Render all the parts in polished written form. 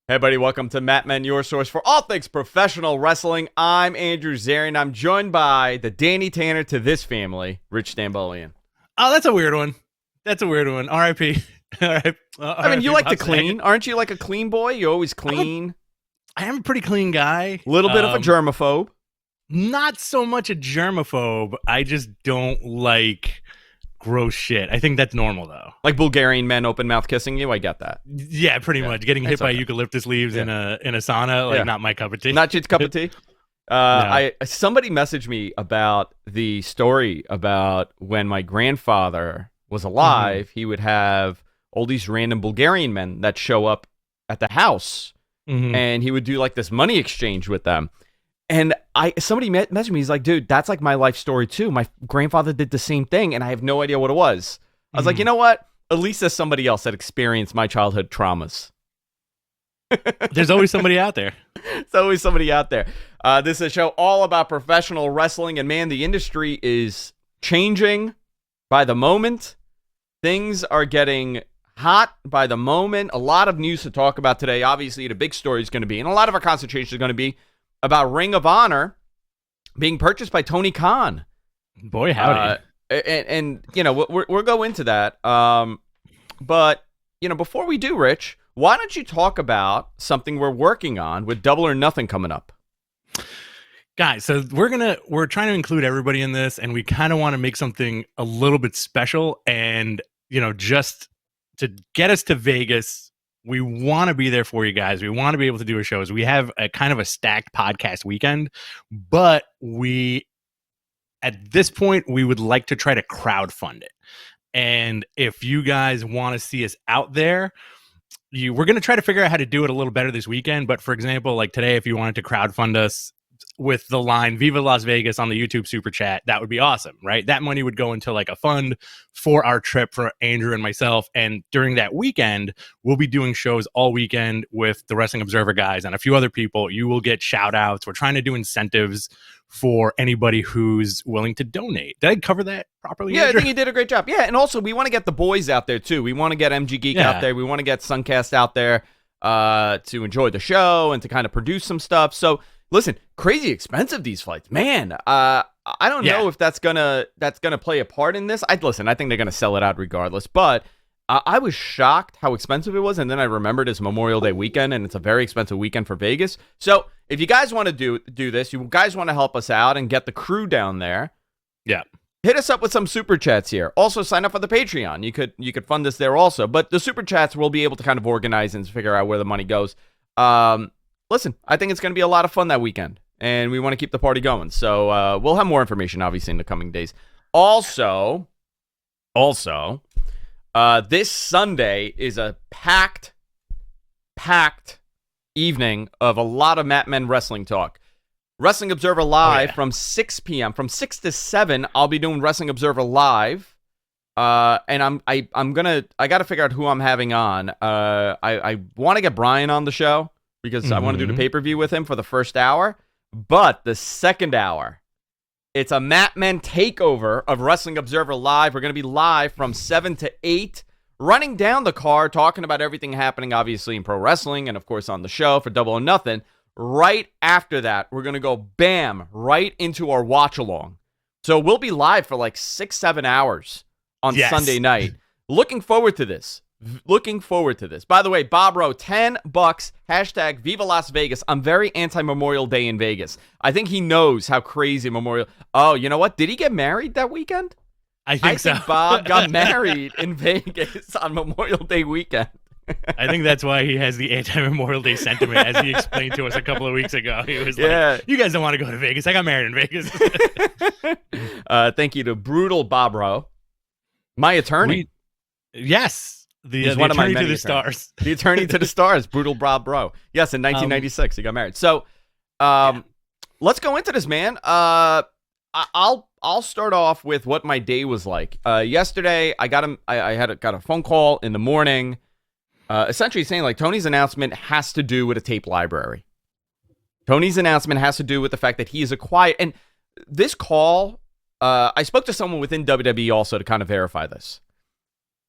Hey, buddy, welcome to Matt Men, your source for all things professional wrestling. I'm Andrew Zarian. I'm joined by the Danny Tanner to this family, Rich Stambolian. Oh, that's a weird one. R.I.P. I mean, you like to clean. Aren't you like a clean boy? You always clean. I am a pretty clean guy. A little bit of a germaphobe. Not so much a germaphobe. I just don't like gross shit. I think that's normal, though. Like Bulgarian men open mouth kissing you? I get that. Yeah, pretty much. Getting hit by eucalyptus leaves in a sauna, not my cup of tea. Not your cup of tea? No. Somebody messaged me about the story about when my grandfather was alive, he would have all these random Bulgarian men that show up at the house, and he would do like this money exchange with them. And somebody messaged me, he's like, dude, that's like my life story too. My grandfather did the same thing, and I have no idea what it was. I was like, you know what? At least there's somebody else that experienced my childhood traumas. There's always somebody out there. There's always somebody out there. This is a show all about professional wrestling, and man, the industry is changing by the moment. Things are getting hot by the moment. A lot of news to talk about today. Obviously, the big story is going to be, and a lot of our concentration is going to be about Ring of Honor being purchased by Tony Kahn. Boy, howdy. And you know, we'll go into that. But, you know, before we do, Rich, why don't you talk about something we're working on with Double or Nothing coming up? Guys, so we're trying to include everybody in this, and we kind of want to make something a little bit special. And, you know, just to get us to Vegas, we want to be there for you guys. We want to be able to do our shows. We have a kind of a stacked podcast weekend, but at this point, we would like to try to crowdfund it. And if you guys want to see us out there, we're going to try to figure out how to do it a little better this weekend. But for example, like today, if you wanted to crowdfund us with the line Viva Las Vegas on the YouTube super chat, that would be awesome, right? That money would go into like a fund for our trip for Andrew and myself. And during that weekend, we'll be doing shows all weekend with the Wrestling Observer guys and a few other people. You will get shout outs. We're trying to do incentives for anybody who's willing to donate. Did I cover that properly? Yeah, Andrew? I think you did a great job. Yeah, and also we want to get the boys out there too. We want to get MG Geek out there. We want to get Suncast out there to enjoy the show and to kind of produce some stuff. So listen, crazy expensive these flights, man. I don't know if that's gonna play a part in this. I think they're gonna sell it out regardless. But I was shocked how expensive it was, and then I remembered it's Memorial Day weekend, and it's a very expensive weekend for Vegas. So if you guys want to do this, you guys want to help us out and get the crew down there, hit us up with some super chats here. Also, sign up for the Patreon. You could fund us there also. But the super chats we'll be able to kind of organize and figure out where the money goes. Listen, I think it's going to be a lot of fun that weekend, and we want to keep the party going. So we'll have more information, obviously, in the coming days. Also, this Sunday is a packed evening of a lot of Matt Men wrestling talk. Wrestling Observer Live from 6 p.m. From 6 to 7, I'll be doing Wrestling Observer Live. And I got to figure out who I'm having on. I want to get Brian on the show because I want to do the pay-per-view with him for the first hour. But the second hour, it's a Matt Men takeover of Wrestling Observer Live. We're going to be live from 7 to 8, running down the card, talking about everything happening, obviously, in pro wrestling and, of course, on the show for Double or Nothing. Right after that, we're going to go, bam, right into our watch-along. So we'll be live for like 6-7 hours on Sunday night. Looking forward to this. By the way, Bob Rowe, $10, hashtag Viva Las Vegas. I'm very anti-Memorial Day in Vegas. I think he knows how crazy Memorial... Oh, you know what? Did he get married that weekend? I think so. Bob got married in Vegas on Memorial Day weekend. I think that's why he has the anti-Memorial Day sentiment, as he explained to us a couple of weeks ago. He was like, you guys don't want to go to Vegas. I got married in Vegas. Thank you to Brutal Bob Rowe, my attorney. The attorney to the stars. The attorney to the stars, Brutal Bob Rowe. Yes, in 1996, he got married. So let's go into this, man. I'll start off with what my day was like. Yesterday, I got a phone call in the morning, essentially saying like Tony's announcement has to do with a tape library. Tony's announcement has to do with the fact that he is acquired. And this call, I spoke to someone within WWE also to kind of verify this.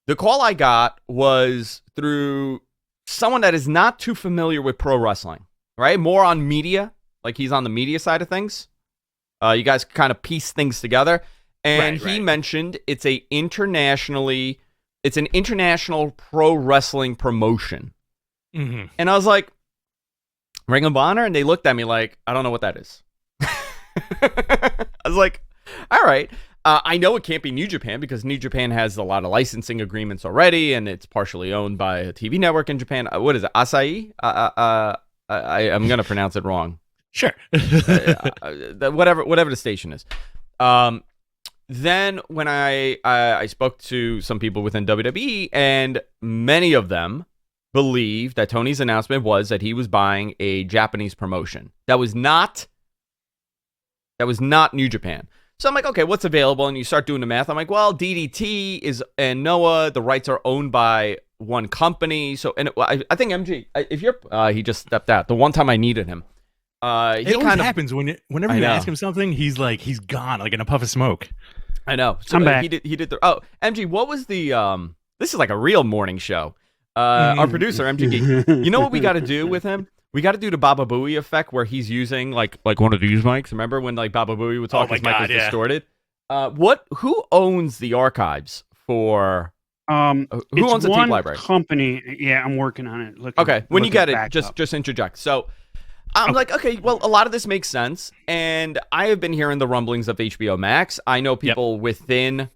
The call I got was through someone that is not too familiar with pro wrestling, right? More on media, like he's on the media side of things. You guys kind of piece things together. And he mentioned it's an international pro wrestling promotion. Mm-hmm. And I was like, Ring of Honor? And they looked at me like, I don't know what that is. I was like, all right. I know it can't be New Japan because New Japan has a lot of licensing agreements already, and it's partially owned by a TV network in Japan. What is it? Asahi? I'm going to pronounce it wrong. Sure. Whatever the station is. Then when I spoke to some people within WWE, and many of them believe that Tony's announcement was that he was buying a Japanese promotion. That was not New Japan. So I'm like, okay, what's available? And you start doing the math. I'm like, well, DDT and Noah, the rights are owned by one company. So, and I think MG, if you're, he just stepped out. The one time I needed him, it always happens whenever you ask him something, he's gone, like in a puff of smoke. I know. So I'm back. He did MG, what was the this is like a real morning show. Our producer MG, you know what we got to do with him? We got to do the Baba Booey effect where he's using like one of these mics. Remember when like Baba Booey would talk, his mic was distorted? Who owns the archives for? Who owns the tape library? Company. Yeah, I'm working on it. Okay, when you get it, just interject. So I'm like, okay, well, a lot of this makes sense, and I have been hearing the rumblings of HBO Max. I know people within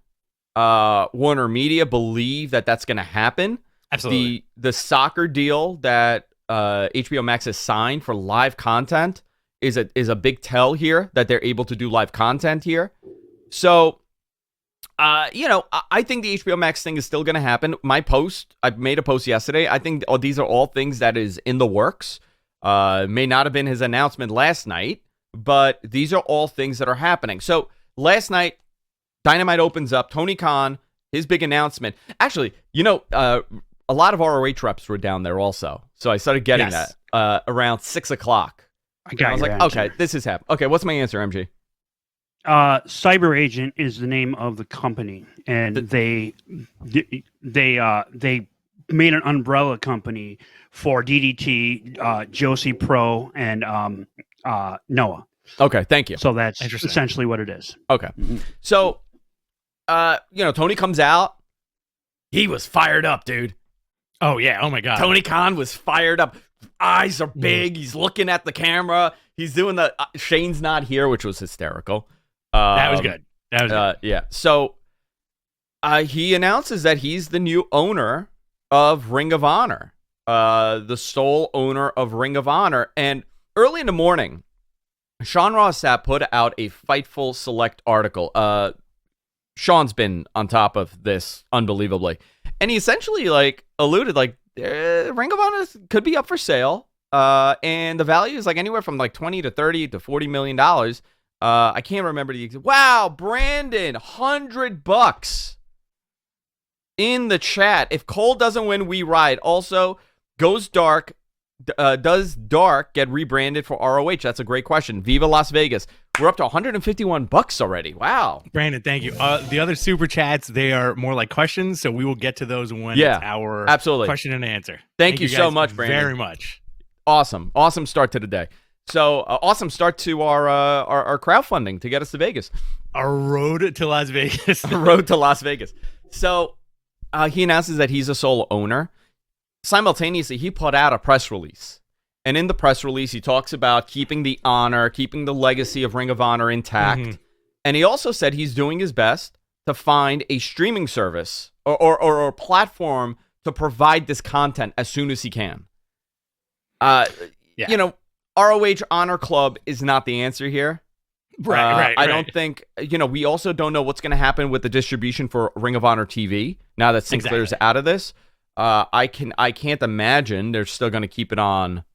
Warner Media believe that that's going to happen. Absolutely. The soccer deal that HBO Max has signed for live content is a big tell here that they're able to do live content here. So, I think the HBO Max thing is still going to happen. I made a post yesterday. I think these are all things that is in the works. May not have been his announcement last night, but these are all things that are happening. So last night, Dynamite opens up. Tony Khan, his big announcement. Actually, a lot of ROH reps were down there also. So I started getting that around 6 o'clock. I was like, okay, this is happening. Okay, what's my answer, MG? Cyber Agent is the name of the company, and they made an umbrella company for DDT, Josie Pro, and Noah. Okay, thank you. So that's essentially what it is. Okay. Mm-hmm. So, Tony comes out. He was fired up, dude. Oh, yeah. Oh, my God. Tony Khan was fired up. Eyes are big. He's looking at the camera. He's doing the Shane's not here, which was hysterical. That was good. Yeah. So he announces that he's the new owner of Ring of Honor, the sole owner of Ring of Honor. And early in the morning, Sean Ross Sapp put out a Fightful Select article. Sean's been on top of this unbelievably. And he essentially alluded Ring of Honor could be up for sale. And the value is anywhere from 20 to 30 to $40 million. I can't remember the exact. Wow, Brandon, $100 in the chat. If Cole doesn't win, we ride. Also, does Dark get rebranded for ROH? That's a great question. Viva Las Vegas. We're up to $151 already. Wow. Brandon, thank you. The other super chats, they are more like questions, so we will get to those when it's our question and answer. Thank you so much, Brandon. Very much. Awesome start to the day. So awesome start to our crowdfunding to get us to Vegas. A road to Las Vegas. A road to Las Vegas. So he announces that he's a sole owner. Simultaneously, he put out a press release. And in the press release, he talks about keeping the honor, keeping the legacy of Ring of Honor intact. Mm-hmm. And he also said he's doing his best to find a streaming service or a platform to provide this content as soon as he can. ROH Honor Club is not the answer here. Right. I don't think, we also don't know what's going to happen with the distribution for Ring of Honor TV now that Sinclair's out of this. I can't imagine they're still going to keep it on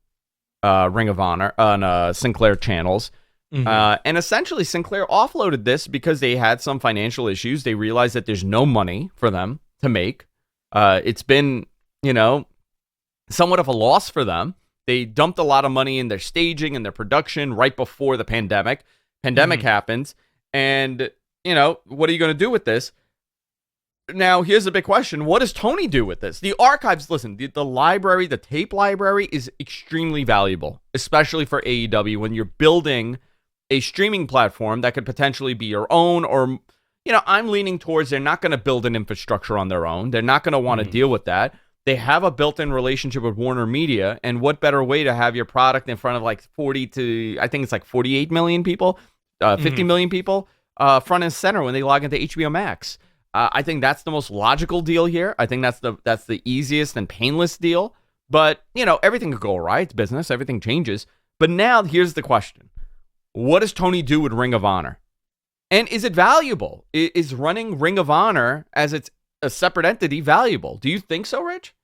Ring of Honor on Sinclair channels. Mm-hmm. And essentially, Sinclair offloaded this because they had some financial issues. They realized that there's no money for them to make. It's been, somewhat of a loss for them. They dumped a lot of money in their staging and their production right before the pandemic. Pandemic happens, and what are you going to do with this? Now, here's a big question. What does Tony do with this? The archives, listen, the library, the tape library is extremely valuable, especially for AEW when you're building a streaming platform that could potentially be your own, or, I'm leaning towards they're not going to build an infrastructure on their own. They're not going to want to deal with that. They have a built-in relationship with Warner Media, and what better way to have your product in front of like 48 million people, 50 million people, front and center when they log into HBO Max. I think that's the most logical deal here. I think that's the easiest and painless deal. But, everything could go awry. It's business. Everything changes. But now here's the question. What does Tony do with Ring of Honor? And is it valuable? Is running Ring of Honor as it's a separate entity valuable? Do you think so, Rich?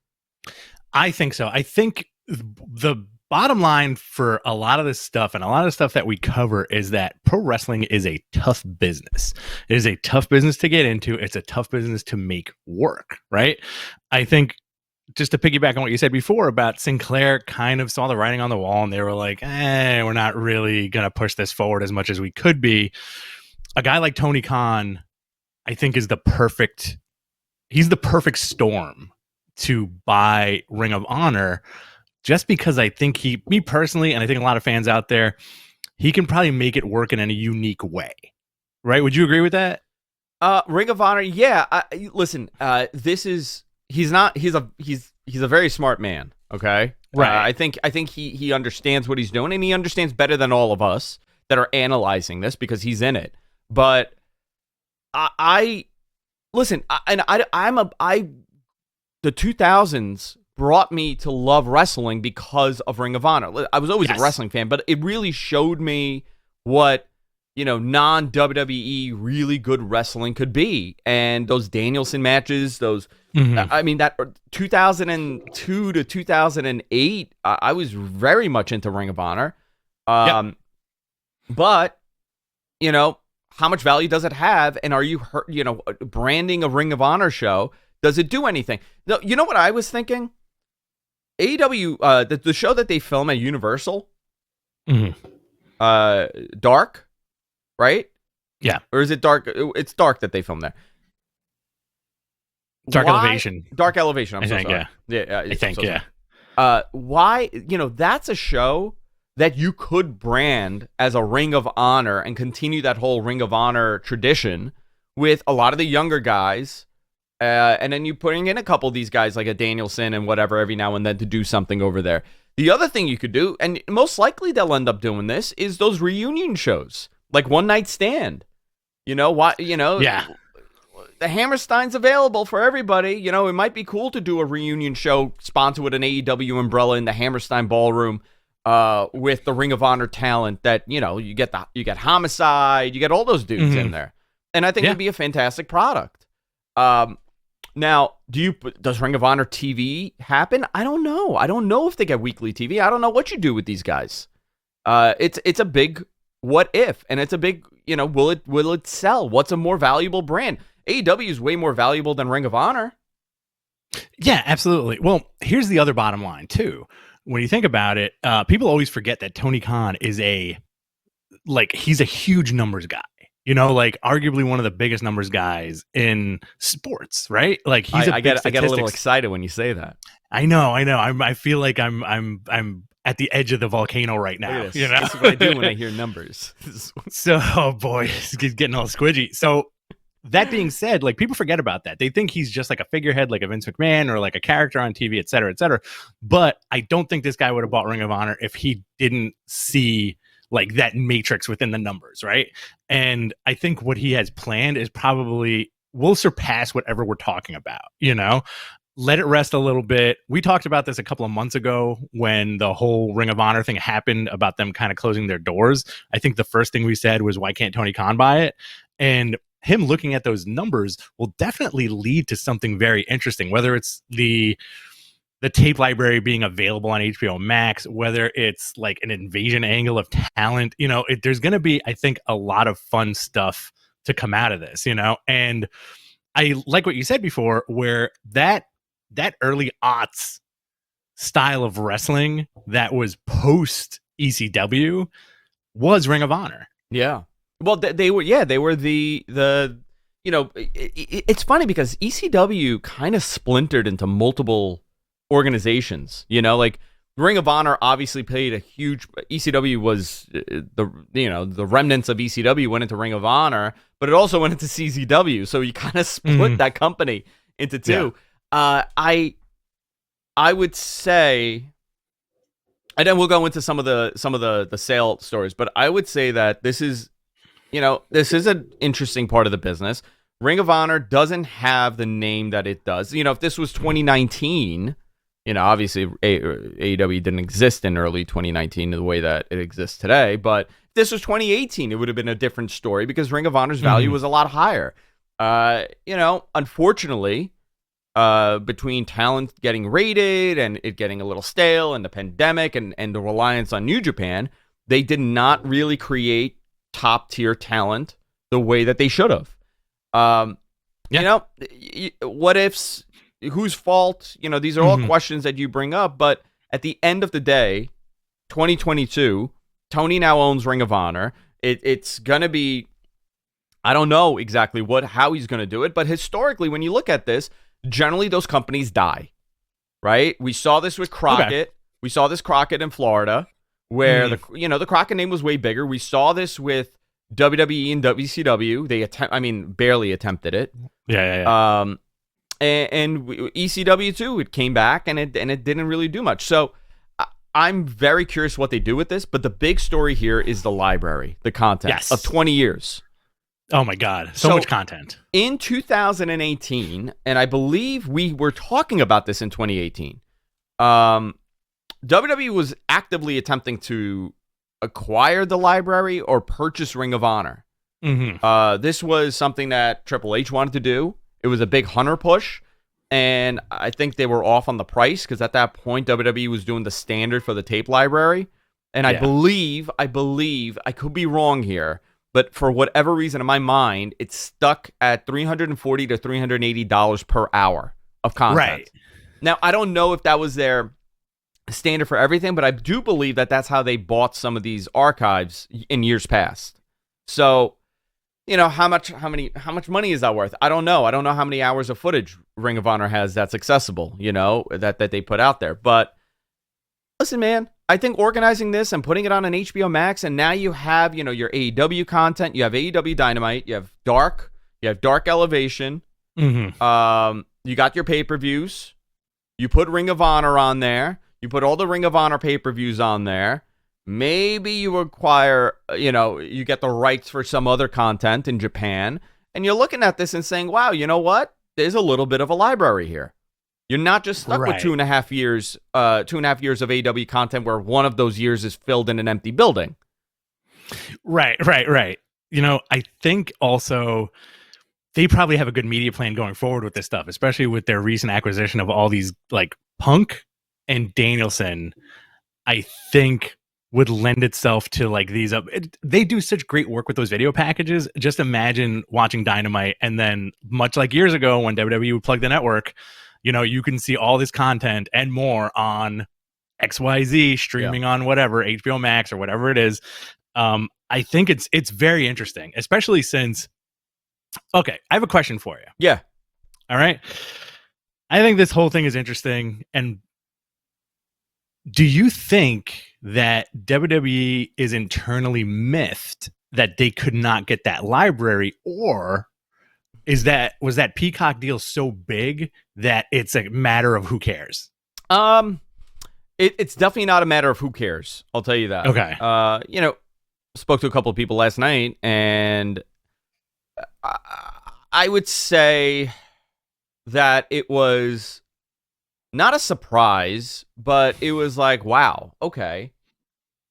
I think so. I think the bottom line for a lot of this stuff and a lot of the stuff that we cover is that pro wrestling is a tough business. It is a tough business to get into. It's a tough business to make work, right? I think, just to piggyback on what you said before about Sinclair kind of saw the writing on the wall and they were like, we're not really going to push this forward as much as we could be. A guy like Tony Khan, I think, is the perfect storm to buy Ring of Honor, just because I think me personally, and I think a lot of fans out there, he can probably make it work in a unique way. Right? Would you agree with that? Ring of Honor, yeah. Listen, he's a very smart man. Okay, right. I think he understands what he's doing, and he understands better than all of us that are analyzing this because he's in it. But the 2000s brought me to love wrestling because of Ring of Honor. I was always a wrestling fan, but it really showed me what, non-WWE really good wrestling could be. And those Danielson matches, that 2002 to 2008, I was very much into Ring of Honor. But, how much value does it have? And are you, branding a Ring of Honor show, does it do anything? No, you know what I was thinking? AEW, the show that they film at Universal, Dark, right? Yeah. Or is it Dark? It's Dark that they film there. Elevation. Dark Elevation. I'm so think, sorry. Yeah. I think, yeah. Why? That's a show that you could brand as a Ring of Honor and continue that whole Ring of Honor tradition with a lot of the younger guys. And then you putting in a couple of these guys like a Danielson and whatever every now and then to do something over there. The other thing you could do, and most likely they'll end up doing this, is those reunion shows, like One Night Stand. Yeah. The Hammerstein's available for everybody. It might be cool to do a reunion show sponsored with an AEW umbrella in the Hammerstein Ballroom with the Ring of Honor talent that, you get Homicide, you get all those dudes in there. And I think it'd be a fantastic product. Now, does Ring of Honor TV happen? I don't know. I don't know if they get weekly TV. I don't know what you do with these guys. It's a big what if, and it's a big, will it sell? What's a more valuable brand? AEW is way more valuable than Ring of Honor. Yeah, absolutely. Well, here's the other bottom line too. When you think about it, people always forget that Tony Khan is he's a huge numbers guy. Arguably one of the biggest numbers guys in sports, right? Like I get a little excited when you say that. I know. I feel like I'm at the edge of the volcano right now. That's what I do when I hear numbers. So, oh boy, it's getting all squidgy. So that being said, people forget about that. They think he's just like a figurehead, like a Vince McMahon or like a character on TV, et cetera, et cetera. But I don't think this guy would have bought Ring of Honor if he didn't see that matrix within the numbers, right? And I think what he has planned is probably will surpass whatever we're talking about, Let it rest a little bit. We talked about this a couple of months ago when the whole Ring of Honor thing happened about them kind of closing their doors. I think the first thing we said was, why can't Tony Khan buy it? And him looking at those numbers will definitely lead to something very interesting, whether it's the tape library being available on HBO Max, whether it's like an invasion angle of talent, there's going to be, I think, a lot of fun stuff to come out of this, and I like what you said before, where that early aughts style of wrestling that was post ECW was Ring of Honor. Yeah. Well, they were the it's funny because ECW kind of splintered into multiple organizations. Like Ring of Honor obviously played a huge. ECW was the remnants of ECW went into Ring of Honor, but it also went into CZW. So you kind of split that company into two. Yeah. I would say, and then we'll go into some of the sale stories, but I would say that this is an interesting part of the business. Ring of Honor doesn't have the name that it does. If this was 2019, obviously AEW didn't exist in early 2019 the way that it exists today, but if this was 2018, it would have been a different story because Ring of Honor's value was a lot higher. Unfortunately, between talent getting raided and it getting a little stale and the pandemic and the reliance on New Japan, they did not really create top tier talent the way that they should have. What ifs, whose fault? These are all questions that you bring up, but at the end of the day, 2022, Tony now owns Ring of Honor. It's gonna be, I don't know exactly how he's gonna do it, but historically, when you look at this, generally those companies die, right? We saw this with Crockett. Okay. We saw this Crockett in Florida, where the Crockett name was way bigger. We saw this with WWE and WCW. They barely attempted it. Yeah. And ECW too. It came back and it didn't really do much. So I'm very curious what they do with this. But the big story here is the library, the content of 20 years. Oh my God, so much content. In 2018, and I believe we were talking about this in 2018. WWE was actively attempting to acquire the library or purchase Ring of Honor. This was something that Triple H wanted to do. It was a big Hunter push, and I think they were off on the price because at that point WWE was doing the standard for the tape library. And I believe, I could be wrong here, but for whatever reason in my mind, it's stuck at $340 to $380 per hour of content. Right. Now, I don't know if that was their standard for everything, but I do believe that that's how they bought some of these archives in years past. So, how much money is that worth? I don't know. I don't know how many hours of footage Ring of Honor has that's accessible, that they put out there. But listen, man, I think organizing this and putting it on an HBO Max, and now you have, your AEW content, you have AEW Dynamite, you have Dark Elevation, you got your pay-per-views, you put Ring of Honor on there, you put all the Ring of Honor pay-per-views on there. Maybe you acquire, you get the rights for some other content in Japan, and you're looking at this and saying, wow, you know what? There's a little bit of a library here. You're not just stuck with 2.5 years of AEW content where one of those years is filled in an empty building. Right. I think also they probably have a good media plan going forward with this stuff, especially with their recent acquisition of all these like Punk and Danielson. I think would lend itself to like these they do such great work with those video packages. Just imagine watching Dynamite and then much like years ago when WWE would plug the network, you can see all this content and more on XYZ streaming on whatever, HBO Max or whatever it is. I think it's very interesting, especially since, okay, I have a question for you. Yeah. All right. I think this whole thing is interesting. And do you think that WWE is internally miffed that they could not get that library, or was that Peacock deal so big that it's a matter of who cares? It's definitely not a matter of who cares. I'll tell you that. Okay. Spoke to a couple of people last night, and I would say that it was not a surprise, but it was like, wow, okay.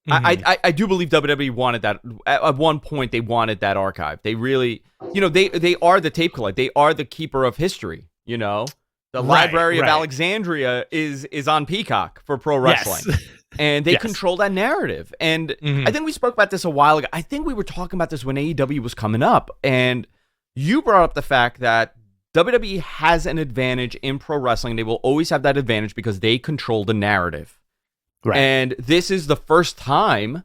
I do believe WWE wanted that. At one point, they wanted that archive. They really, they are the tape collector. They are the keeper of history, The Library of Alexandria is on Peacock for pro wrestling. Yes. And they control that narrative. And I think we spoke about this a while ago. I think we were talking about this when AEW was coming up. And you brought up the fact that WWE has an advantage in pro wrestling. They will always have that advantage because they control the narrative. Right. And this is the first time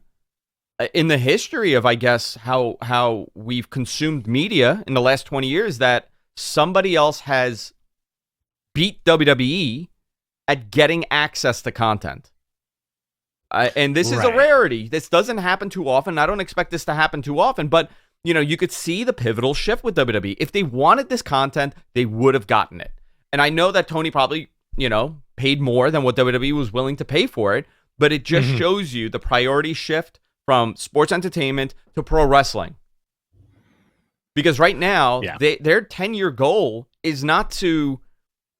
in the history of, I guess, how we've consumed media in the last 20 years, that somebody else has beat WWE at getting access to content. And this is a rarity. This doesn't happen too often. I don't expect this to happen too often, but you could see the pivotal shift with WWE. If they wanted this content, they would have gotten it. And I know that Tony probably, paid more than what WWE was willing to pay for it, but it just shows you the priority shift from sports entertainment to pro wrestling. Because right now, their 10-year goal is not to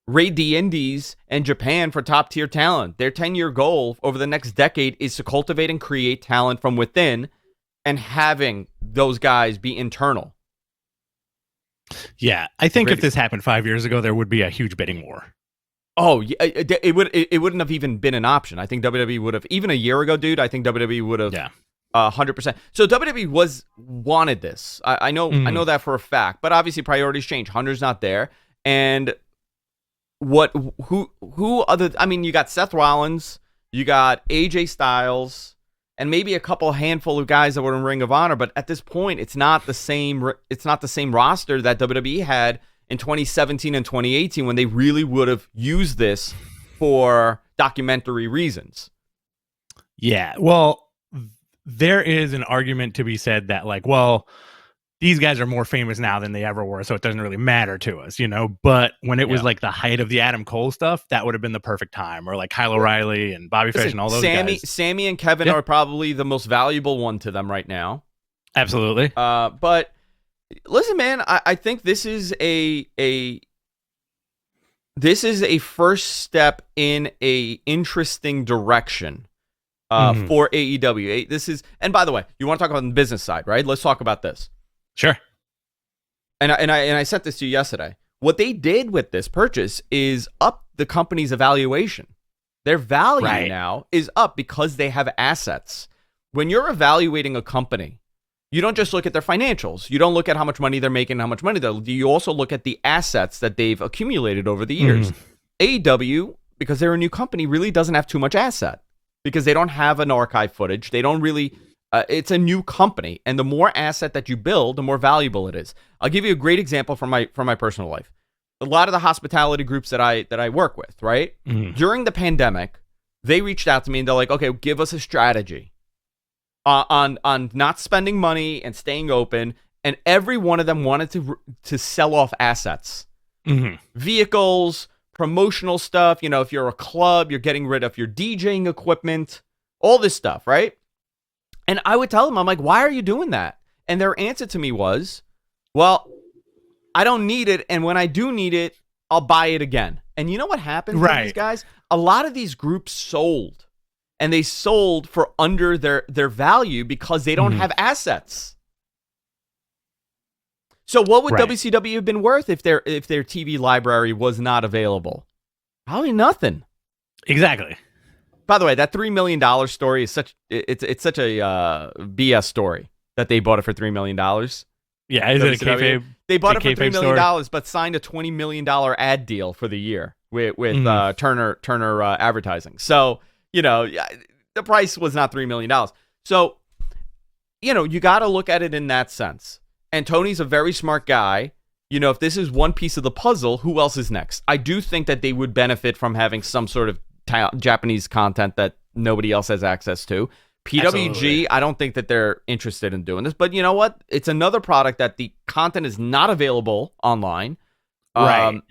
raid the indies and Japan for top-tier talent. Their 10-year goal over the next decade is to cultivate and create talent from within and having those guys be internal. Yeah, I think if this happened 5 years ago, there would be a huge bidding war. Oh, yeah, it wouldn't have even been an option. I think WWE would have, even a year ago, dude, I think WWE would have 100%. So WWE wanted this. I know that for a fact, but obviously priorities change. Hunter's not there. And who other, I mean, you got Seth Rollins, you got AJ Styles, and maybe a couple handful of guys that were in Ring of Honor, but at this point, it's not the same roster that WWE had in 2017 and 2018 when they really would have used this for documentary reasons. Yeah, well, there is an argument to be said that, like, well, these guys are more famous now than they ever were, so it doesn't really matter to us, But when it was like the height of the Adam Cole stuff, that would have been the perfect time. Or like Kyle O'Reilly and Bobby Fish and all those guys. Sammy and Kevin are probably the most valuable one to them right now. Absolutely. But listen, man, I think this is a first step in a interesting direction for AEW. This is, and by the way, you want to talk about the business side, right? Let's talk about this. Sure. And I sent this to you yesterday. What they did with this purchase is up the company's evaluation. Their value now is up because they have assets. When you're evaluating a company, you don't just look at their financials. You don't look at how much money they're making, how much money they'll do. You also look at the assets that they've accumulated over the years. AEW, because they're a new company, really doesn't have too much asset because they don't have an archive footage. They don't really... it's a new company, and the more asset that you build, the more valuable it is. I'll give you a great example from my personal life. A lot of the hospitality groups that I work with, right? During the pandemic, they reached out to me and they're like, "Okay, give us a strategy on not spending money and staying open." And every one of them wanted to sell off assets, vehicles, promotional stuff. If you're a club, you're getting rid of your DJing equipment, all this stuff, right? And I would tell them, I'm like, why are you doing that? And their answer to me was, well, I don't need it. And when I do need it, I'll buy it again. And you know what happened to these guys? A lot of these groups sold. And they sold for under their value because they don't have assets. So what would WCW have been worth if their TV library was not available? Probably nothing. Exactly. By the way, that $3 million story is such a BS story that they bought it for $3 million. Yeah, is it a kayfabe? They bought it for $3 million, but signed a $20 million ad deal for the year with Turner Advertising. So the price was not $3 million. So you got to look at it in that sense. And Tony's a very smart guy. If this is one piece of the puzzle, who else is next? I do think that they would benefit from having some sort of Japanese content that nobody else has access to. PWG, absolutely. I don't think that they're interested in doing this, but you know what? It's another product that the content is not available online. Right.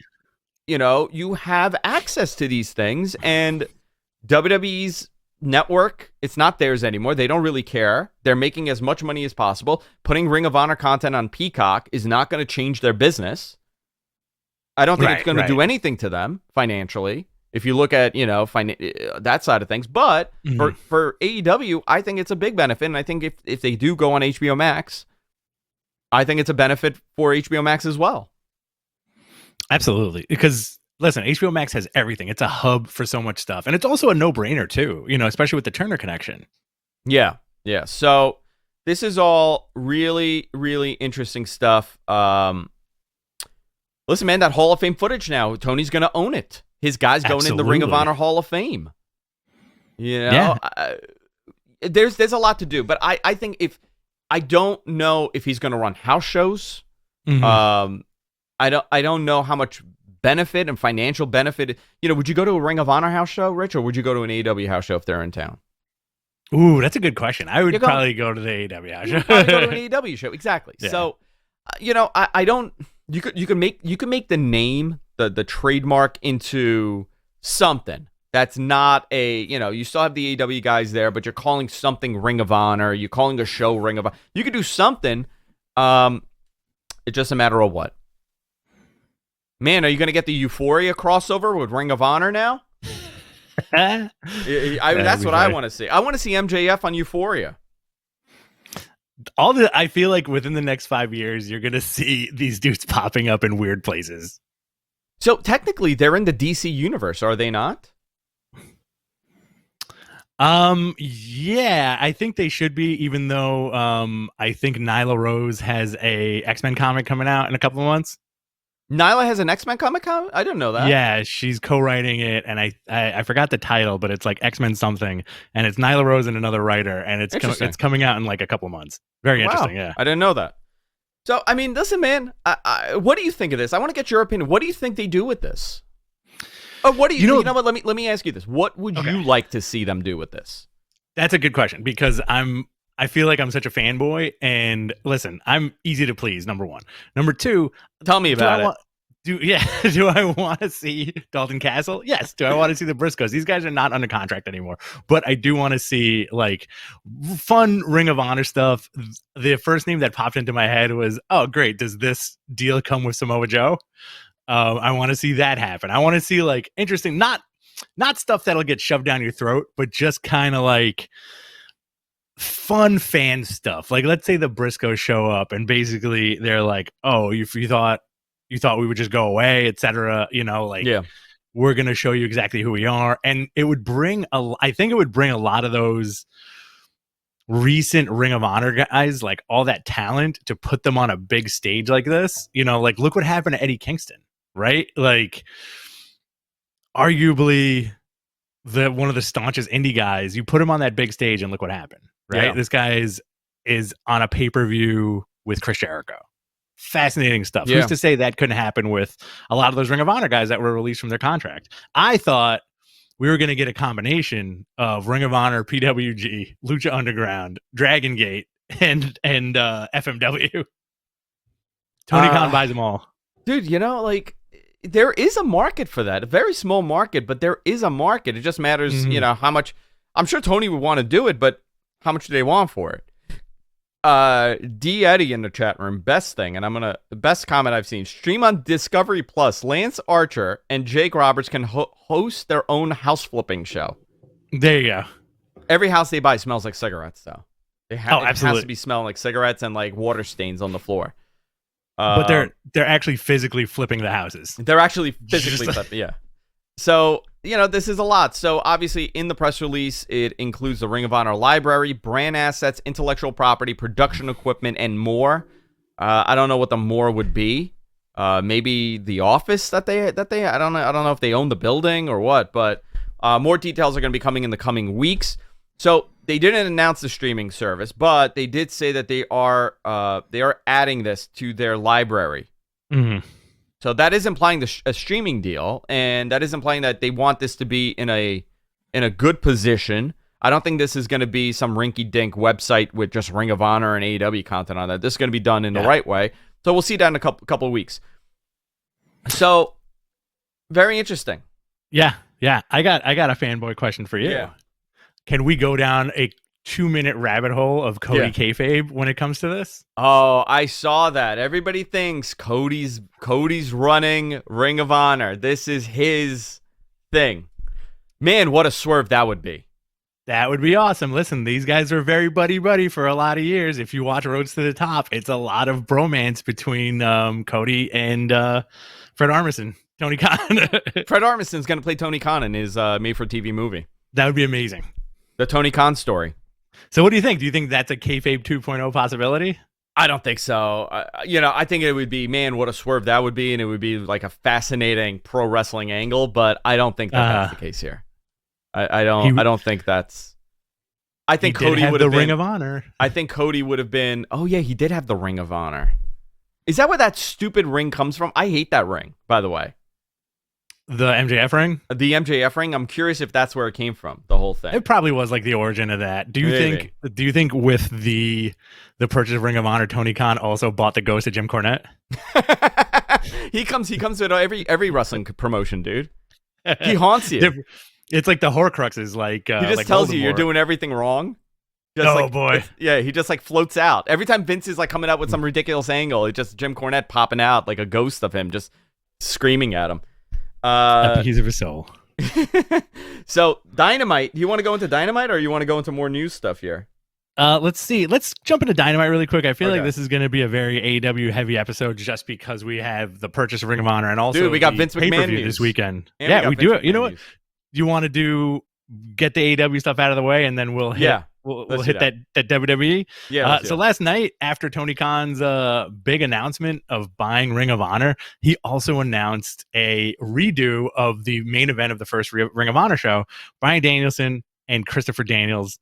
You have access to these things, and WWE's network, it's not theirs anymore. They don't really care. They're making as much money as possible. Putting Ring of Honor content on Peacock is not going to change their business. I don't think it's going to do anything to them financially. If you look at, that side of things. But for AEW, I think it's a big benefit. And I think if they do go on HBO Max, I think it's a benefit for HBO Max as well. Absolutely. Because, listen, HBO Max has everything. It's a hub for so much stuff. And it's also a no-brainer, too, especially with the Turner connection. Yeah. Yeah. So this is all really, really interesting stuff. Listen, man, that Hall of Fame footage now, Tony's going to own it. His guy's going in the Ring of Honor Hall of Fame. there's a lot to do, but I think I don't know if he's going to run house shows. Mhm. I don't know how much benefit and financial benefit. Would you go to a Ring of Honor house show, Rich, or would you go to an AEW house show if they're in town? Ooh, that's a good question. I would You go- probably go to the AEW house You show. probably go to an AEW show, exactly. Yeah. So, I don't. You could make the name, the trademark into something that's not a. You still have the AEW guys there, but you're calling something Ring of Honor. You're calling a show Ring of Honor. You could do something. It's just a matter of what. Man, are you going to get the Euphoria crossover with Ring of Honor now? That's what I want to see. I want to see MJF on Euphoria. I feel like within the next 5 years, you're gonna see these dudes popping up in weird places. So technically, they're in the DC universe, are they not? Yeah, I think they should be. Even though, I think Nyla Rose has a X-Men comic coming out in a couple of months. Nyla has an X-Men comic? I didn't know that. Yeah, she's co-writing it, and I forgot the title, but it's like X-Men something, and it's Nyla Rose and another writer, and it's coming out in like a couple months. Very interesting, yeah. I didn't know that. So, I mean, listen, man, what do you think of this? I want to get your opinion. What do you think they do with this? Or what do you know what? Let me ask you this. What would you like to see them do with this? That's a good question, because I feel like I'm such a fanboy, and listen, I'm easy to please, number one. Number two, tell me about it. Do I want to see Dalton Castle? Yes. Do I want to see the Briscoes? These guys are not under contract anymore, but I do want to see like fun Ring of Honor stuff. The first name that popped into my head was, oh, great. Does this deal come with Samoa Joe? I want to see that happen. I want to see like interesting, not stuff that'll get shoved down your throat, but just kind of like fun fan stuff. Like, let's say the Briscoes show up and basically they're like, oh, you thought we would just go away, etc. We're going to show you exactly who we are. And it would I think it would bring a lot of those recent Ring of Honor guys, like all that talent, to put them on a big stage like this. Like look what happened to Eddie Kingston, right? Like arguably one of the staunchest indie guys, you put him on that big stage and look what happened, right? Yeah. This guy is on a pay-per-view with Chris Jericho. Fascinating stuff. Yeah. Who's to say that couldn't happen with a lot of those Ring of Honor guys that were released from their contract? I thought we were going to get a combination of Ring of Honor, PWG, Lucha Underground, Dragon Gate, and FMW. Tony Khan buys them all. Dude, there is a market for that. A very small market, but there is a market. It just matters, how much. I'm sure Tony would want to do it, but how much do they want for it? D Eddie in the chat room, best thing, and the best comment I've seen. Stream on Discovery Plus. Lance Archer and Jake Roberts can host their own house flipping show. There you go. Every house they buy smells like cigarettes, though. It has to be smelling like cigarettes and like water stains on the floor. But they're actually physically flipping the houses. They're actually physically flipping, yeah. So, this is a lot. So, obviously, in the press release, it includes the Ring of Honor library, brand assets, intellectual property, production equipment, and more. I don't know what the more would be. Maybe the office that they I don't know if they own the building or what, but more details are going to be coming in the coming weeks. So, they didn't announce the streaming service, but they did say that they are adding this to their library. Mm-hmm. So that is implying a streaming deal, and that is implying that they want this to be in a good position. I don't think this is going to be some rinky-dink website with just Ring of Honor and AEW content on that. This is going to be done in the right way. So we'll see that in a couple of weeks. So very interesting. Yeah. I got a fanboy question for you. Yeah. Can we go down a 2-minute rabbit hole of Cody kayfabe when it comes to this? Oh, I saw that. Everybody thinks Cody's running Ring of Honor. This is his thing. Man, what a swerve that would be. That would be awesome. Listen, these guys are very buddy for a lot of years. If you watch Roads to the Top, it's a lot of bromance between Cody and Fred Armisen, Tony Khan. Fred Armisen's going to play Tony Khan in his made-for-TV movie. That would be amazing. The Tony Khan story. So what do you think? Do you think that's a kayfabe 2.0 possibility? I don't think so. I think it would be, man, what a swerve that would be, and it would be like a fascinating pro wrestling angle. But I don't think that's the case here. I don't think that's. I think he did Cody have would the have been Ring of Honor. I think Cody would have been. Oh yeah, he did have the Ring of Honor. Is that where that stupid ring comes from? I hate that ring, by the way. The MJF ring? The MJF ring. I'm curious if that's where it came from. The whole thing. It probably was like the origin of that. Do you Maybe. think with the purchase of Ring of Honor, Tony Khan also bought the ghost of Jim Cornette? He comes with every wrestling promotion, dude. He haunts you. It's like the Horcruxes, like He just like tells you you're Voldemort. doing everything wrong. Just Oh, boy. Yeah, he just like floats out. Every time Vince is like coming up with some ridiculous angle, it's just Jim Cornette popping out like a ghost of him, just screaming at him. A piece of his soul. So Dynamite. Do you want to go into Dynamite, or you want to go into more news stuff here? Let's see. Let's jump into Dynamite really quick. I feel Okay. like this is going to be a very AEW heavy episode, just because we have the purchase of Ring of Honor and also Dude, we got the Vince McMahon pay-per-view news. this weekend. And Yeah, got we Vince do it. You know McMahon what? news. You want to get the AEW stuff out of the way, and then we'll hit. Yeah, We'll let's hit do that WWE. Yeah. let's do So it. last night, after Tony Khan's big announcement of buying Ring of Honor, he also announced a redo of the main event of the first Ring of Honor show. Bryan Danielson and Christopher Daniels.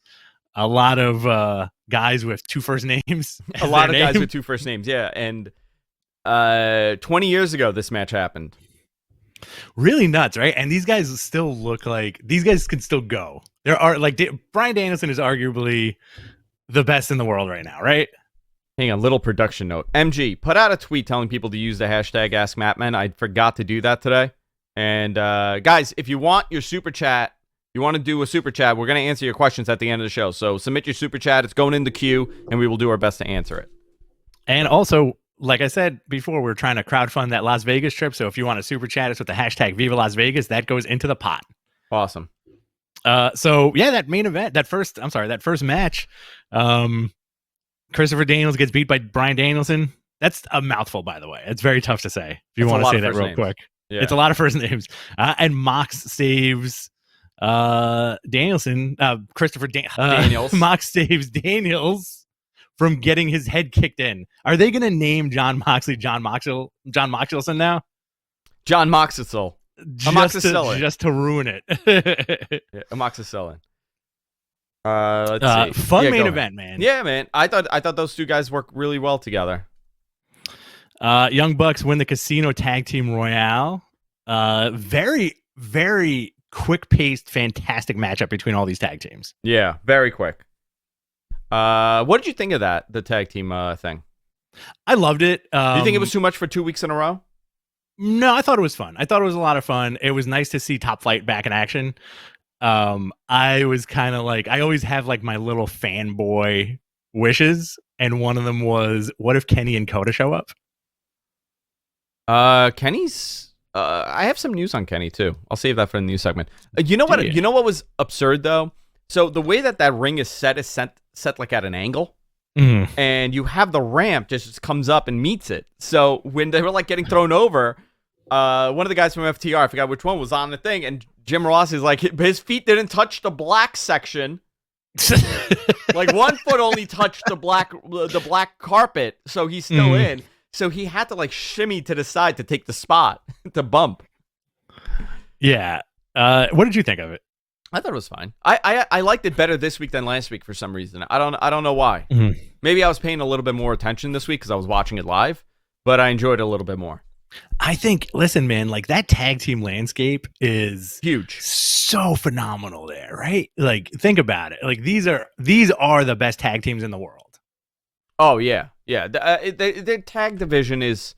A lot of guys with two first names. A lot of guys with two first names. Yeah, and 20 years ago, this match happened. Really nuts, right? And these guys still look like these guys can still go. There are like Bryan Danielson is arguably the best in the world right now, right? Hang on, little production note. MG put out a tweet telling people to use the hashtag AskMattman. I forgot to do that today. And guys, if you want your super chat, you want to do a super chat, we're going to answer your questions at the end of the show. So submit your super chat. It's going in the queue, and we will do our best to answer it. And also, like I said before, we're trying to crowdfund that Las Vegas trip. So if you want to super chat us with the hashtag Viva Las Vegas, that goes into the pot. Awesome. So yeah, that main event, that first match, Christopher Daniels gets beat by Bryan Danielson. That's a mouthful, by the way. It's very tough to say. If you It's a want to lot say of that first real names. quick, Yeah. it's a lot of first names. And Mox saves Danielson. Daniels. Mox saves Daniels from getting his head kicked in. Are they going to name John Moxley John Moxelson now? John Moxley. Just to ruin it. Yeah, amoxicillin. Let's see. Fun Yeah, main go event, ahead. man. Yeah, man. I thought those two guys work really well together. Young Bucks win the Casino Tag Team Royale. Very, very quick-paced, fantastic matchup between all these tag teams. Yeah, very quick. What did you think of that, the tag team thing? I loved it. Do you think it was too much for 2 weeks in a row? No, I thought it was fun. I thought it was a lot of fun. It was nice to see Top Flight back in action. I was kind of like, I always have like my little fanboy wishes, and one of them was, what if Kenny and Kota show up? Kenny's. I have some news on Kenny too. I'll save that for the news segment. You know what? Yeah. You know what was absurd though. So the way that ring is set like at an angle, and you have the ramp just comes up and meets it. So when they were like getting thrown over, one of the guys from FTR, I forgot which one, was on the thing, and Jim Ross is like, his feet didn't touch the black section. Like 1 foot only touched the black carpet, so he's still in. So he had to like shimmy to the side to take the spot to bump. Yeah. What did you think of it? I thought it was fine. I liked it better this week than last week for some reason. I don't know why. Maybe I was paying a little bit more attention this week because I was watching it live, but I enjoyed it a little bit more. I think, listen, man, like that tag team landscape is Huge. so phenomenal there, right? Like, think about it. Like, these are the best tag teams in the world. Oh yeah, yeah. The tag division is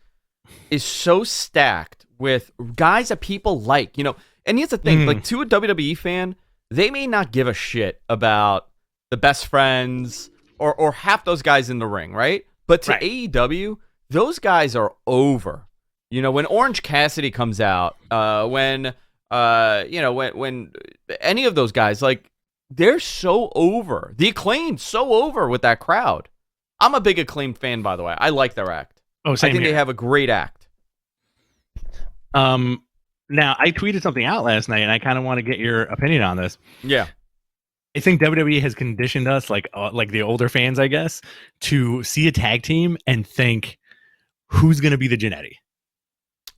so stacked with guys that people like, you know. And here's the thing: like, to a WWE fan, they may not give a shit about the Best Friends or half those guys in the ring, right? But to AEW, those guys are over. You know, when Orange Cassidy comes out, when any of those guys, like, they're so over. The Acclaimed so over with that crowd. I'm a big Acclaimed fan, by the way. I like their act. Oh, same I think here. they have a great act. Now, I tweeted something out last night, and I kind of want to get your opinion on this. Yeah. I think WWE has conditioned us, like the older fans, I guess, to see a tag team and think, who's going to be the Jannetty?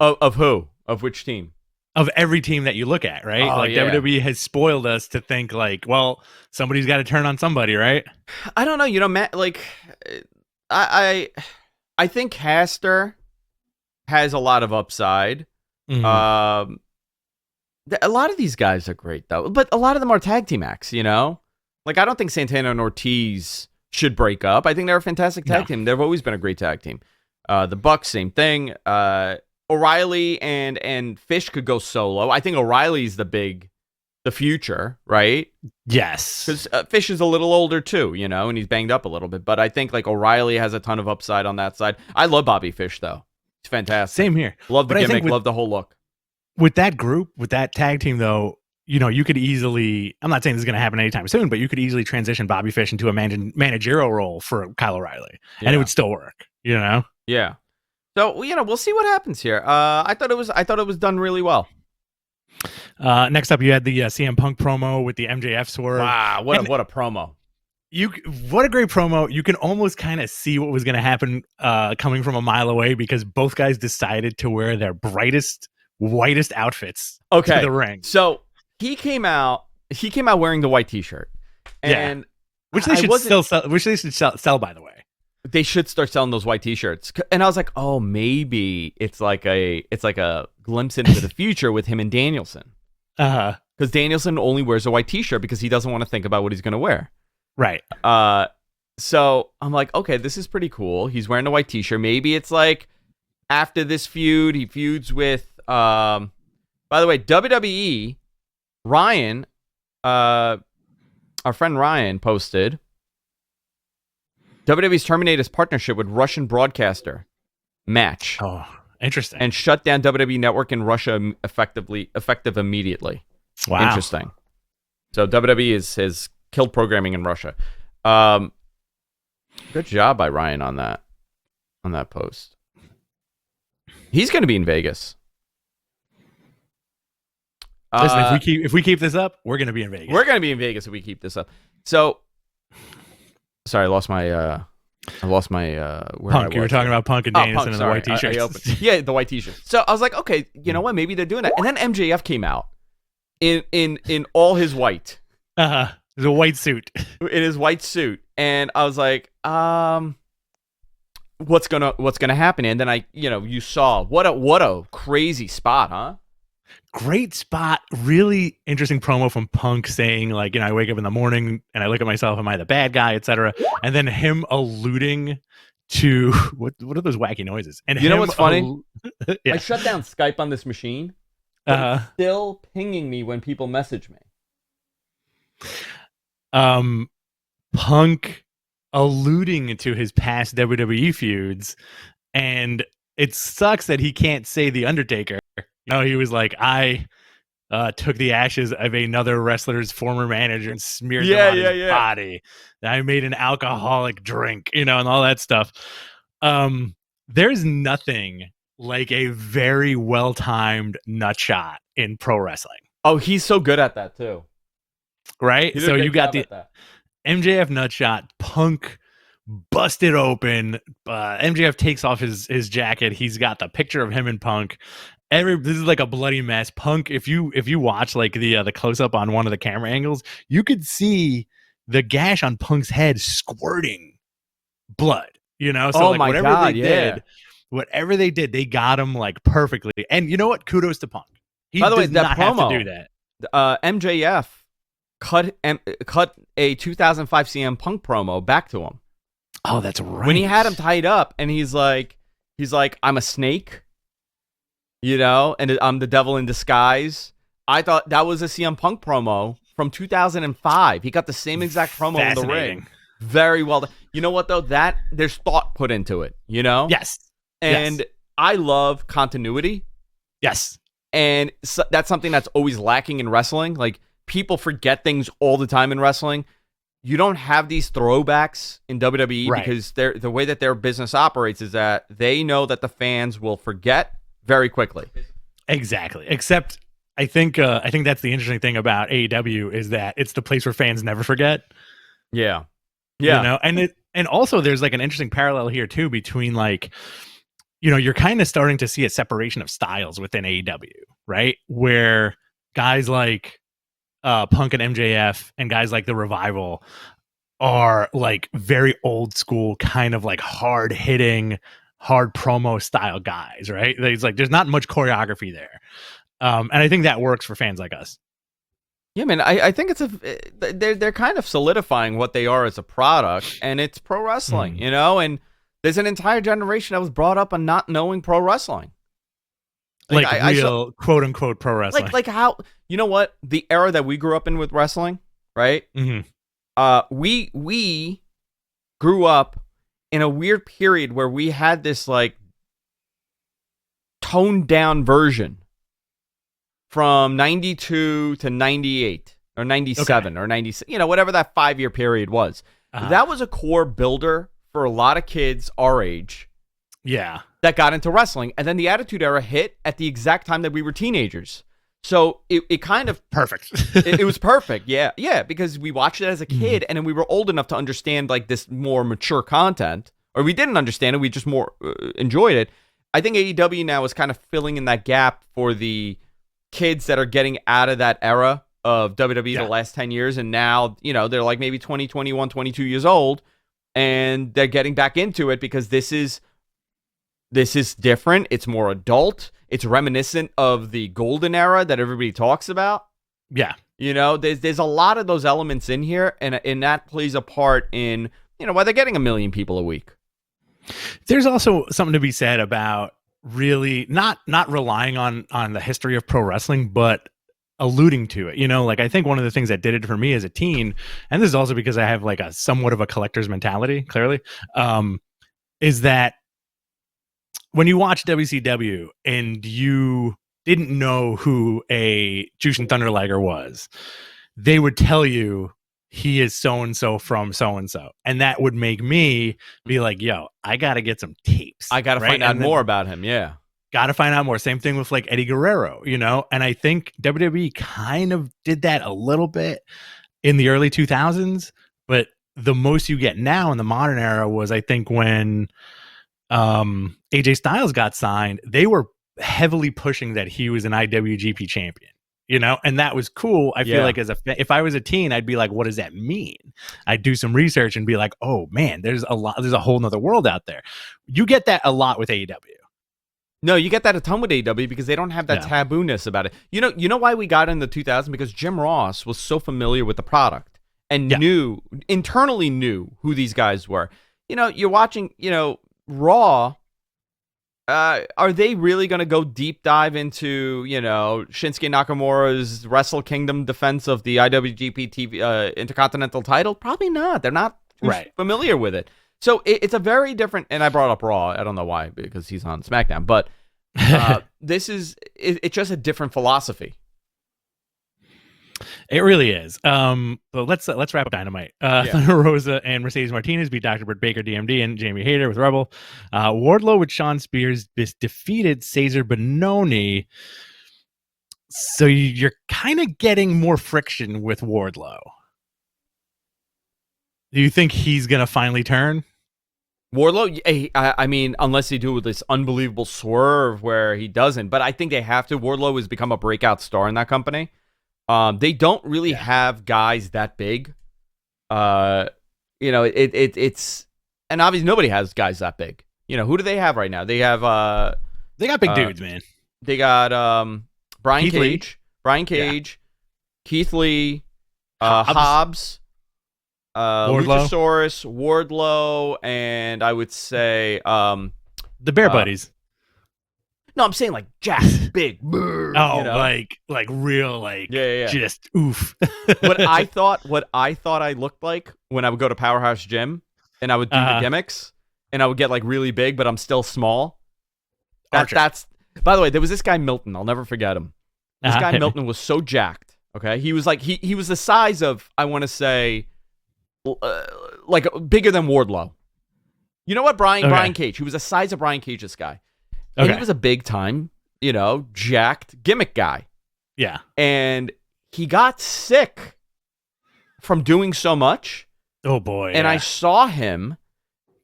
Of who? Of which team? of every team that you look at, right? Oh, like yeah. WWE has spoiled us to think like, well, somebody's got to turn on somebody, right? I don't know. You know, Matt, like, I think Caster has a lot of upside. Mhm. A lot of these guys are great, though. But a lot of them are tag team acts, you know? Like, I don't think Santana and Ortiz should break up. I think they're a fantastic tag team. They've always been a great tag team. The Bucks, same thing. O'Reilly and Fish could go solo. I think O'Reilly's the future, right? Yes. Because Fish is a little older too, you know, and he's banged up a little bit. But I think like O'Reilly has a ton of upside on that side. I love Bobby Fish though; he's fantastic. Same here. Love the But I think gimmick. Love the whole look. With that group, with that tag team, though, you know, you could easily. I'm not saying this is going to happen anytime soon, but you could easily transition Bobby Fish into a managerial role for Kyle O'Reilly, and it would still work. You know. Yeah. So you know, we'll see what happens here. I thought it was done really well. Next up, you had the CM Punk promo with the MJF swerve. Wow, what a promo! What a great promo. You can almost kind of see what was going to happen coming from a mile away because both guys decided to wear their brightest, whitest outfits to the ring. So he came out wearing the white T-shirt, and which they should still sell. Which they should sell, by the way. They should start selling those white T-shirts. And I was like, oh, maybe it's like a glimpse into the future with him and Danielson. Because Danielson only wears a white T-shirt because he doesn't want to think about what he's going to wear. Right. So I'm like, okay, this is pretty cool. He's wearing a white T-shirt. Maybe it's like after this feud, he feuds with. By the way, WWE. Ryan, our friend Ryan posted. WWE's terminated his partnership with Russian broadcaster Match. Oh, interesting. And shut down WWE Network in Russia effective immediately. Wow. Interesting. So WWE has killed programming in Russia. Good job by Ryan on that post. He's going to be in Vegas. Listen, if we keep this up, we're going to be in Vegas. We're going to be in Vegas if we keep this up. So, sorry, I lost my where Punk. You were talking about Punk and Danielson and the white T-shirts. Yeah, the white T-shirts. So I was like, okay, you know what? Maybe they're doing that. And then MJF came out in all his white. It's a white suit. In his white suit, and I was like, what's gonna happen? And then you saw what a crazy spot, huh? Great spot. Really interesting promo from Punk saying, like, you know, I wake up in the morning and I look at myself, am I the bad guy, etc. And then him alluding to what are those wacky noises? And you know what's funny? Yeah. I shut down Skype on this machine. But it's still pinging me when people message me. Punk alluding to his past WWE feuds, and it sucks that he can't say The Undertaker. You know, he was like, I took the ashes of another wrestler's former manager and smeared them on his body. I made an alcoholic drink, you know, and all that stuff. There's nothing like a very well-timed nut shot in pro wrestling. Oh, he's so good at that too. Right? So you got the MJF nut shot, Punk busted open. MJF takes off his jacket. He's got the picture of him and Punk. This is like a bloody mess. Punk, if you watch like the close up on one of the camera angles, you could see the gash on Punk's head squirting blood. You know, so like whatever they did, they got him like perfectly. And you know what? Kudos to Punk. He By the way, does that not promo, have to do that. MJF cut a 2005 CM Punk promo back to him. Oh, that's right. When he had him tied up, and he's like, I'm a snake. You know, and I'm the devil in disguise. I thought that was a CM Punk promo from 2005. He got the same exact promo in the ring. Very well done. You know what, though? There's thought put into it, you know? Yes. And I love continuity. Yes. And so that's something that's always lacking in wrestling. Like, people forget things all the time in wrestling. You don't have these throwbacks in WWE because the way that their business operates is that they know that the fans will forget very quickly. Exactly. Except I think that's the interesting thing about AEW is that it's the place where fans never forget. Yeah. You know, and also there's like an interesting parallel here too between like you're kind of starting to see a separation of styles within AEW, right? Where guys like Punk and MJF and guys like the Revival are like very old school, kind of like hard hitting, hard promo style guys, right? There's not much choreography there. And I think that works for fans like us. Yeah, man, I think they're kind of solidifying what they are as a product, and it's pro wrestling, and there's an entire generation that was brought up on not knowing pro wrestling. Like real quote unquote pro wrestling. Like how, you know what? The era that we grew up in with wrestling, right? Mm-hmm. We grew up in a weird period where we had this like toned down version from 92 to 98 or 97 or 96, whatever that 5-year period was. That was a core builder for a lot of kids our age. Yeah. That got into wrestling. And then the Attitude Era hit at the exact time that we were teenagers. So it kind of... Perfect. it was perfect. Yeah. Yeah. Because we watched it as a kid and then we were old enough to understand like this more mature content, or we didn't understand it. We just more enjoyed it. I think AEW now is kind of filling in that gap for the kids that are getting out of that era of WWE the last 10 years. And now, they're like maybe 20, 21, 22 years old, and they're getting back into it because this is different. It's more adult. It's reminiscent of the golden era that everybody talks about. Yeah. There's a lot of those elements in here, and that plays a part in, why they're getting 1 million people a week. There's also something to be said about really not relying on the history of pro wrestling, but alluding to it. Like I think one of the things that did it for me as a teen, and this is also because I have like a somewhat of a collector's mentality, clearly, is that when you watch WCW and you didn't know who a Jushin Thunder Liger was, they would tell you he is so-and-so from so-and-so. And that would make me be like, yo, I got to get some tapes. I got to find out more about him. Yeah. Got to find out more. Same thing with like Eddie Guerrero, and I think WWE kind of did that a little bit in the early 2000s, but the most you get now in the modern era was, I think, when AJ Styles got signed, they were heavily pushing that he was an IWGP champion, and that was cool. I feel like if I was a teen, I'd be like, what does that mean? I'd do some research and be like, oh man, there's a whole nother world out there. You get that a lot with AEW. No, you get that a ton with AEW because they don't have that taboo-ness about it. You know why we got in the 2000s? Because Jim Ross was so familiar with the product and internally knew who these guys were. You're watching, Raw. Are they really going to go deep dive into, Shinsuke Nakamura's Wrestle Kingdom defense of the IWGP TV, Intercontinental title? Probably not. They're not familiar with it. So it's a very different, and I brought up Raw. I don't know why, because he's on SmackDown, but it's just a different philosophy. It really is. But let's wrap up Dynamite. Thunder Rosa and Mercedes Martinez beat Dr. Britt Baker, DMD, and Jamie Hayter with Rebel. Wardlow with Shawn Spears defeated Cesar Bononi. So you're kind of getting more friction with Wardlow. Do you think he's going to finally turn? Wardlow, I mean, unless they do this unbelievable swerve where he doesn't. But I think they have to. Wardlow has become a breakout star in that company. They don't really have guys that big. It's... And obviously nobody has guys that big. Who do they have right now? They have... they got big dudes, man. They got Brian Cage, Keith Lee, Hobbs, Luchasaurus, Wardlow, and I would say the Bear Buddies. No, I'm saying like Jack, big. Like real, just oof. what I thought I looked like when I would go to Powerhouse Gym and I would do the gimmicks and I would get like really big, but I'm still small. That's. By the way, there was this guy Milton. I'll never forget him. This guy Milton was so jacked. Okay, he was like he was the size of, I want to say, like bigger than Wardlow. You know what, Brian Cage? He was the size of Brian Cage. This guy, and he was a big time, jacked gimmick guy. Yeah, and he got sick from doing so much. Oh boy! And I saw him,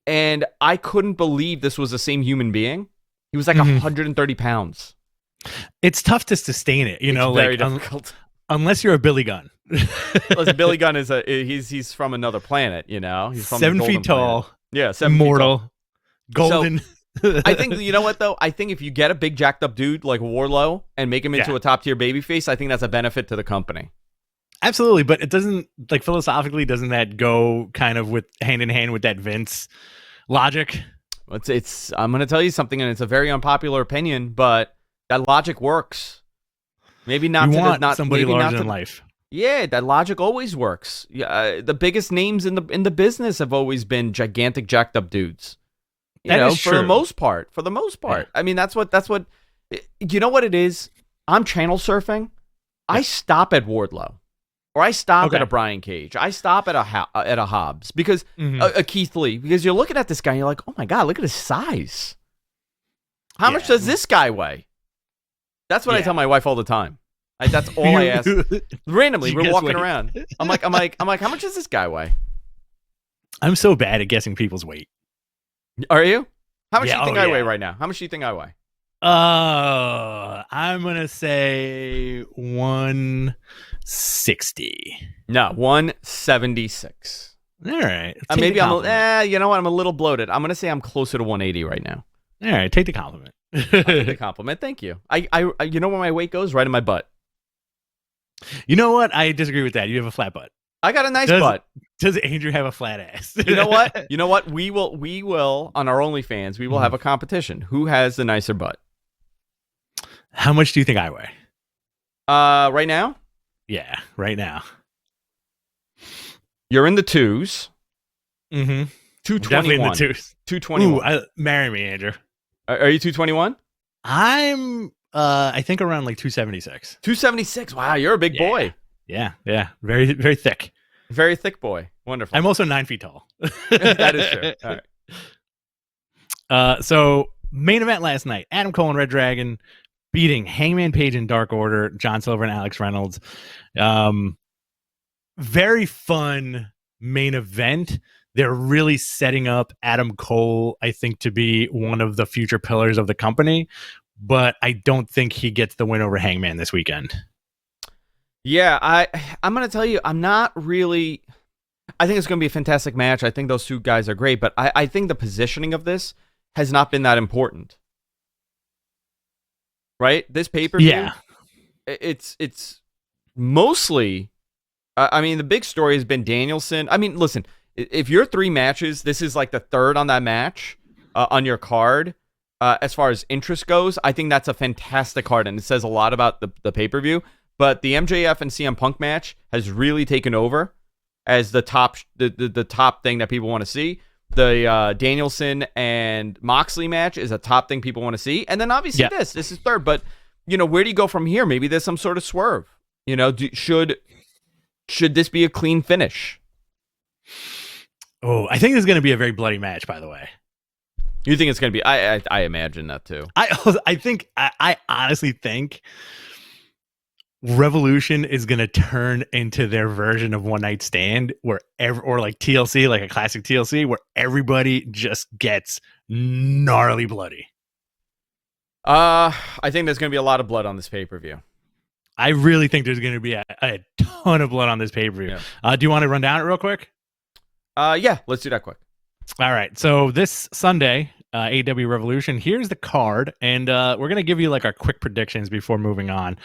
and I couldn't believe this was the same human being. He was like 130 pounds. It's tough to sustain it, It's very difficult. Unless you're a Billy Gunn. Listen, Billy Gunn is he's from another planet, you know. He's from 7 the feet tall. Planet. Yeah, 7 feet immortal, tall. golden. So, I think, you know what though? I think if you get a big jacked up dude like Wardlow and make him into a top tier babyface, I think that's a benefit to the company. Absolutely, but it doesn't, like, philosophically, doesn't that go kind of with hand in hand with that Vince logic? It's I'm going to tell you something, and it's a very unpopular opinion, but that logic works. Maybe not. You to want not somebody maybe larger not than life. Yeah, that logic always works. Yeah, the biggest names in the business have always been gigantic, jacked up dudes. You know, for the most part. Yeah. I mean, that's what. You know what it is? I'm channel surfing. I stop at Wardlow, or I stop at a Brian Cage. I stop at a Hobbs because a Keith Lee, because you're looking at this guy and you're like, oh my god, look at his size. How much does this guy weigh? That's what I tell my wife all the time. That's all I ask. Randomly, we're walking around. I'm like, how much does this guy weigh? I'm so bad at guessing people's weight. Are you? How much do you think I weigh right now? How much do you think I weigh? I'm gonna say 160. No, 176. All right. Maybe I'm. You know what? I'm a little bloated. I'm gonna say I'm closer to 180 right now. All right, take the compliment. I'll take the compliment. Thank you. I you know where my weight goes? Right in my butt. You know what? I disagree with that. You have a flat butt. I got a nice butt. Does Andrew have a flat ass? You know what? We will on our OnlyFans. We will have a competition. Who has the nicer butt? How much do you think I weigh? Right now? Yeah, right now. You're in the twos. 221. 221. Definitely in the twos. 221. Ooh, marry me, Andrew. Are you 221? I'm I think around like 276. 276. Wow, you're a big boy. Yeah. Very, very thick. Very thick boy. Wonderful. I'm also 9 feet tall. That is true. All right. So main event last night: Adam Cole and Red Dragon beating Hangman Page and Dark Order, John Silver and Alex Reynolds. Very fun main event. They're really setting up Adam Cole, I think, to be one of the future pillars of the company, but I don't think he gets the win over Hangman this weekend. Yeah, I'm going to tell you, I'm not really... I think it's going to be a fantastic match. I think those two guys are great, but I think the positioning of this has not been that important. Right? This pay-per-view, it's mostly... I mean, the big story has been Danielson. I mean, listen, if you're 3 matches, this is like the third on that match on your card. As far as interest goes, I think that's a fantastic card, and it says a lot about the pay-per-view. But the MJF and CM Punk match has really taken over as the top the top thing that people want to see. The Danielson and Moxley match is a top thing people want to see. And then obviously this is third. But, you know, where do you go from here? Maybe there's some sort of swerve. You know, should this be a clean finish? Oh, I think this is going to be a very bloody match, by the way. You think it's going to be? I imagine that too. I honestly think Revolution is going to turn into their version of One Night Stand, or like TLC, like a classic TLC, where everybody just gets gnarly bloody. I think there's going to be a lot of blood on this pay-per-view. I really think there's going to be a ton of blood on this pay-per-view. Yeah. Do you want to run down it real quick? Yeah, let's do that quick. All right. So this Sunday, AEW Revolution, here's the card, and we're going to give you like our quick predictions before moving on.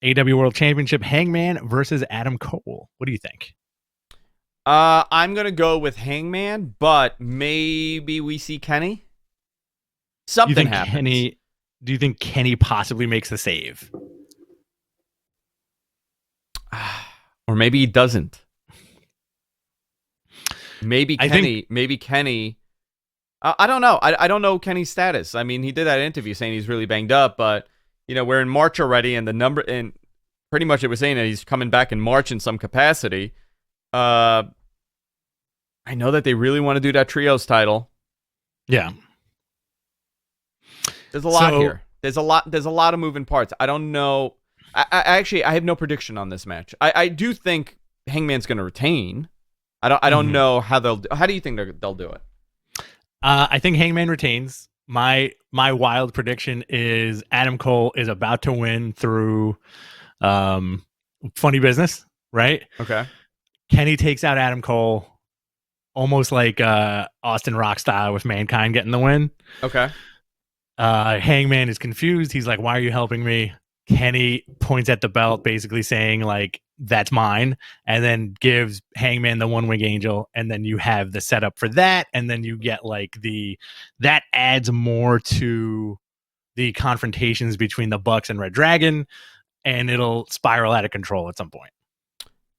AEW World Championship, Hangman versus Adam Cole. What do you think? I'm going to go with Hangman, but maybe we see Kenny. Something happens. Do you think Kenny possibly makes the save? Or maybe he doesn't. Maybe Kenny. I don't know. I don't know Kenny's status. I mean, he did that interview saying he's really banged up, but you know, we're in March already, and and pretty much it was saying that he's coming back in March in some capacity. I know that they really want to do that trios title. Yeah. There's a lot here. There's a lot of moving parts. I don't know. I have no prediction on this match. I do think Hangman's going to retain. I don't know how they'll do. How do you think they'll do it? I think Hangman retains. my wild prediction is Adam Cole is about to win through funny business, right? Okay. Kenny takes out Adam Cole almost like Austin Rock style with Mankind getting the win. Okay. Hangman is confused. He's like, "Why are you helping me?" Kenny points at the belt, basically saying like, "That's mine," and then gives Hangman the one wing angel, and then you have the setup for that, and then you get like that adds more to the confrontations between the Bucks and Red Dragon, and it'll spiral out of control at some point.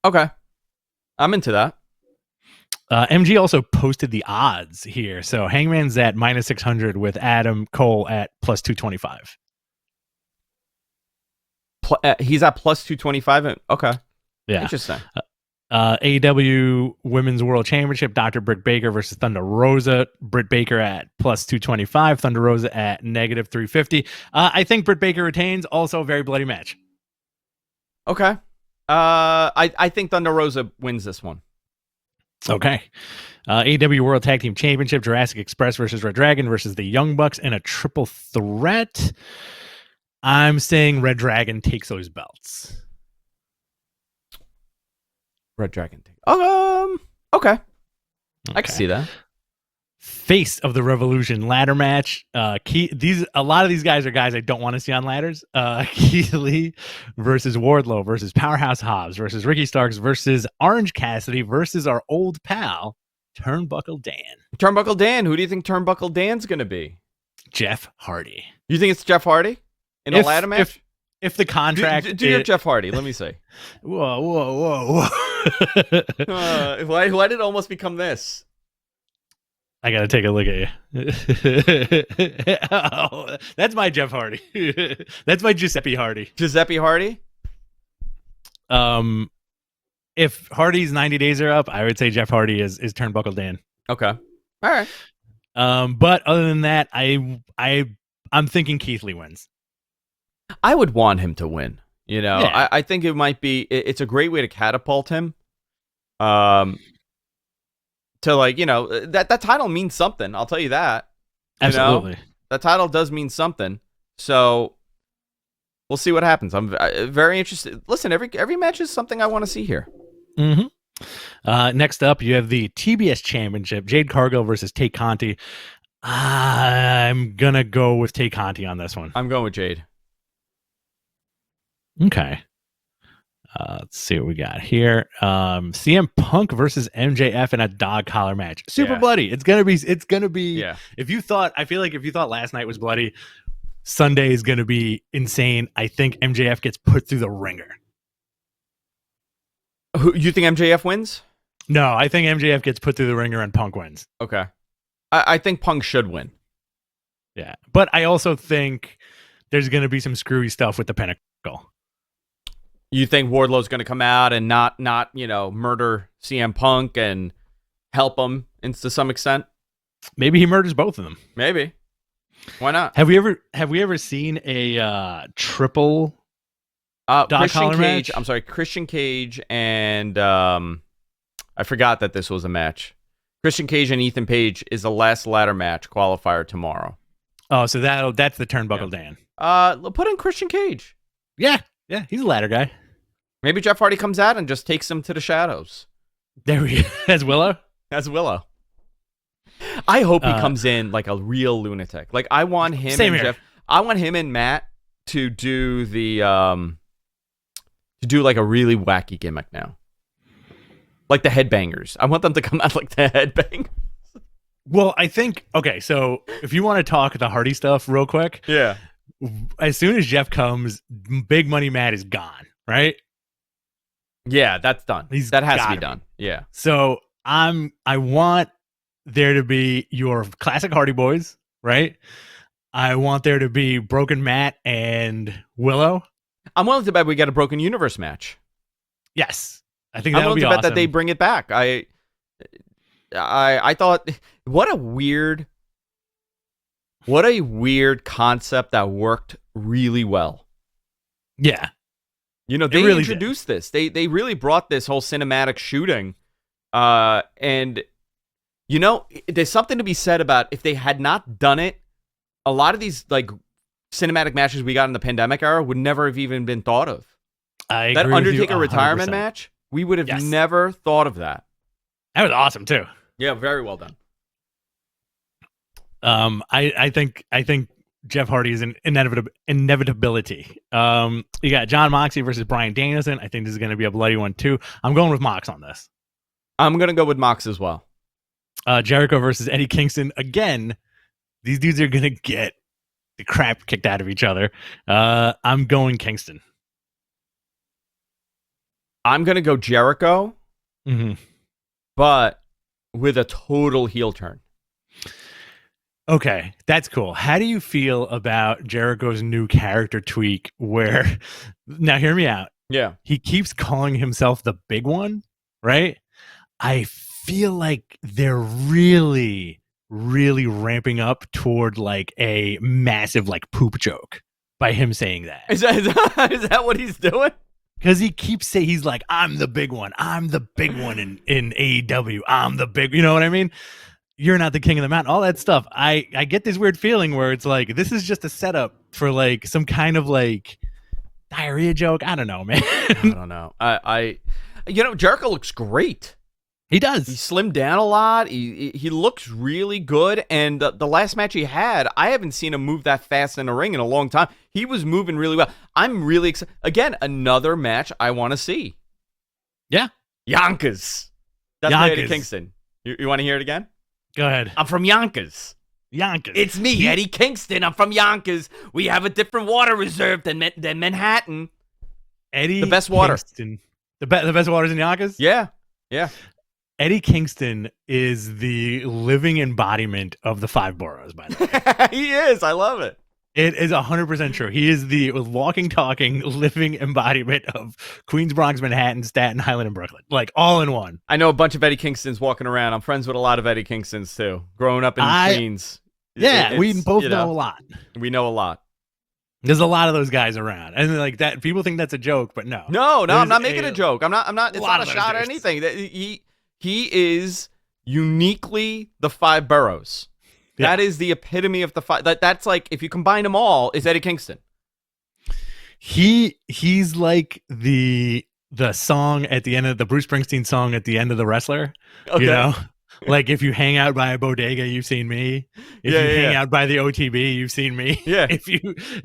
Okay. I'm into that. MG also posted the odds here. So Hangman's at -600 with Adam Cole at +225. He's at +225. Okay. Yeah. Interesting. AEW Women's World Championship, Dr. Britt Baker versus Thunder Rosa. Britt Baker at +225, Thunder Rosa at -350. I think Britt Baker retains. Also a very bloody match. Okay. I think Thunder Rosa wins this one. Okay. AEW World Tag Team Championship, Jurassic Express versus Red Dragon versus the Young Bucks in a triple threat. I'm saying Red Dragon takes those belts. Red Dragon. Okay. I can see that. Face of the Revolution ladder match. A lot of these guys are guys I don't want to see on ladders. Keith Lee versus Wardlow versus Powerhouse Hobbs versus Ricky Starks versus Orange Cassidy versus our old pal Turnbuckle Dan. Turnbuckle Dan. Who do you think Turnbuckle Dan's going to be? Jeff Hardy. You think it's Jeff Hardy in a ladder match? If the contract do your Jeff Hardy. Let me see. Whoa. Why did it almost become this? I gotta take a look at you. Oh, that's my Jeff Hardy. That's my Giuseppe Hardy. Giuseppe Hardy? If Hardy's 90 days are up, I would say Jeff Hardy is Turnbuckle Dan. Okay. All right. But other than that, I'm thinking Keith Lee wins. I would want him to win. You know, Yeah. I think it might be. It's a great way to catapult him. To like, you know, that title means something. I'll tell you that. Absolutely. That title does mean something. So we'll see what happens. I'm very interested. Listen, every match is something I want to see here. Mm-hmm. Next up, you have the TBS Championship, Jade Cargill versus Tay Conti. I'm gonna go with Tay Conti on this one. I'm going with Jade. Okay. Let's see what we got here. CM Punk versus MJF in a dog collar match. Super bloody. It's gonna be. Yeah. I feel like if you thought last night was bloody, Sunday is gonna be insane. I think MJF gets put through the ringer. Who you think MJF wins? No, I think MJF gets put through the ringer and Punk wins. Okay. I think Punk should win. Yeah, but I also think there's gonna be some screwy stuff with the Pinnacle. You think Wardlow's going to come out and not murder CM Punk and help him to some extent? Maybe he murders both of them. Maybe. Why not? Have we ever seen a triple dog collar match? I'm sorry, Christian Cage and I forgot that this was a match. Christian Cage and Ethan Page is the last ladder match qualifier tomorrow. Oh, so that's the Turnbuckle Dan. Put in Christian Cage. Yeah, he's a ladder guy. Maybe Jeff Hardy comes out and just takes him to the shadows. There we go. As Willow? As Willow. I hope he comes in like a real lunatic. Like I want him Same and here. Jeff. I want him and Matt to do like a really wacky gimmick now. Like the headbangers. I want them to come out like the headbangers. Well, I think so if you want to talk the Hardy stuff real quick. Yeah. As soon as Jeff comes, Big Money Matt is gone, right? Yeah, that's done. That has to be gotta done. Yeah. So I want there to be your classic Hardy Boys, right? I want there to be Broken Matt and Willow. I'm willing to bet we get a Broken Universe match. Yes. I think I'm that would willing be to awesome. bet that they bring it back. I thought, what a weird concept that worked really well. Yeah. You know, they really introduced this. They really brought this whole cinematic shooting. And, you know, there's something to be said about if they had not done it a lot of these like cinematic matches we got in the pandemic era would never have even been thought of. I That agree with you Undertaker retirement 100%. match, we would have Yes. never thought of that. That was awesome too. Yeah, very well done. I think Jeff Hardy is an inevitability. You got John Moxley versus Bryan Danielson. I think this is going to be a bloody one too. I'm going with Mox on this. I'm going to go with Mox as well. Jericho versus Eddie Kingston. Again, these dudes are going to get the crap kicked out of each other. I'm going Kingston. I'm going to go Jericho, but with a total heel turn. Okay, that's cool. How do you feel about Jericho's new character tweak where, now hear me out, Yeah. he keeps calling himself the big one, right? I feel like they're really, really ramping up toward like a massive like poop joke by him saying that. Is that what he's doing? Because he keeps saying, he's like, I'm the big one. I'm the big one in AEW. I'm the big, you know what I mean? You're not the king of the mountain, all that stuff. I get this weird feeling where it's like, this is just a setup for like some kind of like diarrhea joke. I don't know, man. I don't know. Jericho looks great. He does. He slimmed down a lot. He looks really good. And the last match he had, I haven't seen him move that fast in a ring in a long time. He was moving really well. I'm really excited. Again, another match I want to see. Yeah. Yonkers. That's my Eddie Kingston. You want to hear it again? Go ahead. I'm from Yonkers. Yonkers. It's me, Eddie Kingston. I'm from Yonkers. We have a different water reserve than Manhattan. Eddie, the best water. Kingston. The best waters in Yonkers? Yeah. Eddie Kingston is the living embodiment of the five boroughs, by the way. He is. I love it. It is 100% true. He is the walking, talking, living embodiment of Queens, Bronx, Manhattan, Staten Island, and Brooklyn. Like, all in one. I know a bunch of Eddie Kingstons walking around. I'm friends with a lot of Eddie Kingstons, too. Growing up in Queens. Yeah, we both know a lot. We know a lot. There's a lot of those guys around. And like that, people think that's a joke, but no. No, I'm not making a joke. I'm not. It's not a shot at dudes. anything. He is uniquely the five boroughs. Yeah. That is the epitome of the five. That's like, if you combine them all, is Eddie Kingston. He's like the song at the end of the Bruce Springsteen song at the end of The Wrestler. Okay. You know? Like, if you hang out by a bodega, you've seen me. If you hang out by the OTB, you've seen me. Yeah. If you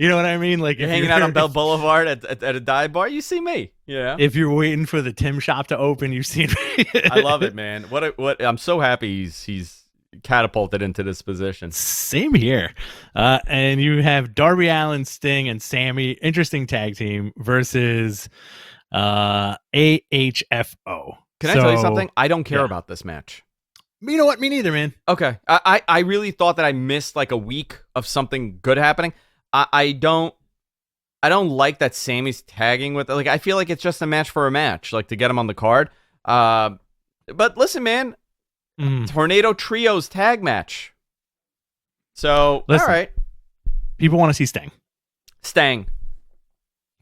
know what I mean? Like, you're hanging out on Bell Boulevard at a dive bar, you see me. Yeah. If you're waiting for the Tim shop to open, you've seen me. I love it, man. What I'm so happy he's catapulted into this position. Same here. And you have Darby Allin, Sting, and Sammy, interesting tag team, versus AHFO. Can I tell you something? I don't care about this match. You know what? Me neither, man. Okay. I really thought that I missed like a week of something good happening. I don't like that Sammy's tagging with, like, I feel like it's just a match for a match, like, to get him on the card. But listen, man, Tornado Trios tag match. So, listen, all right. People want to see Sting. Stang.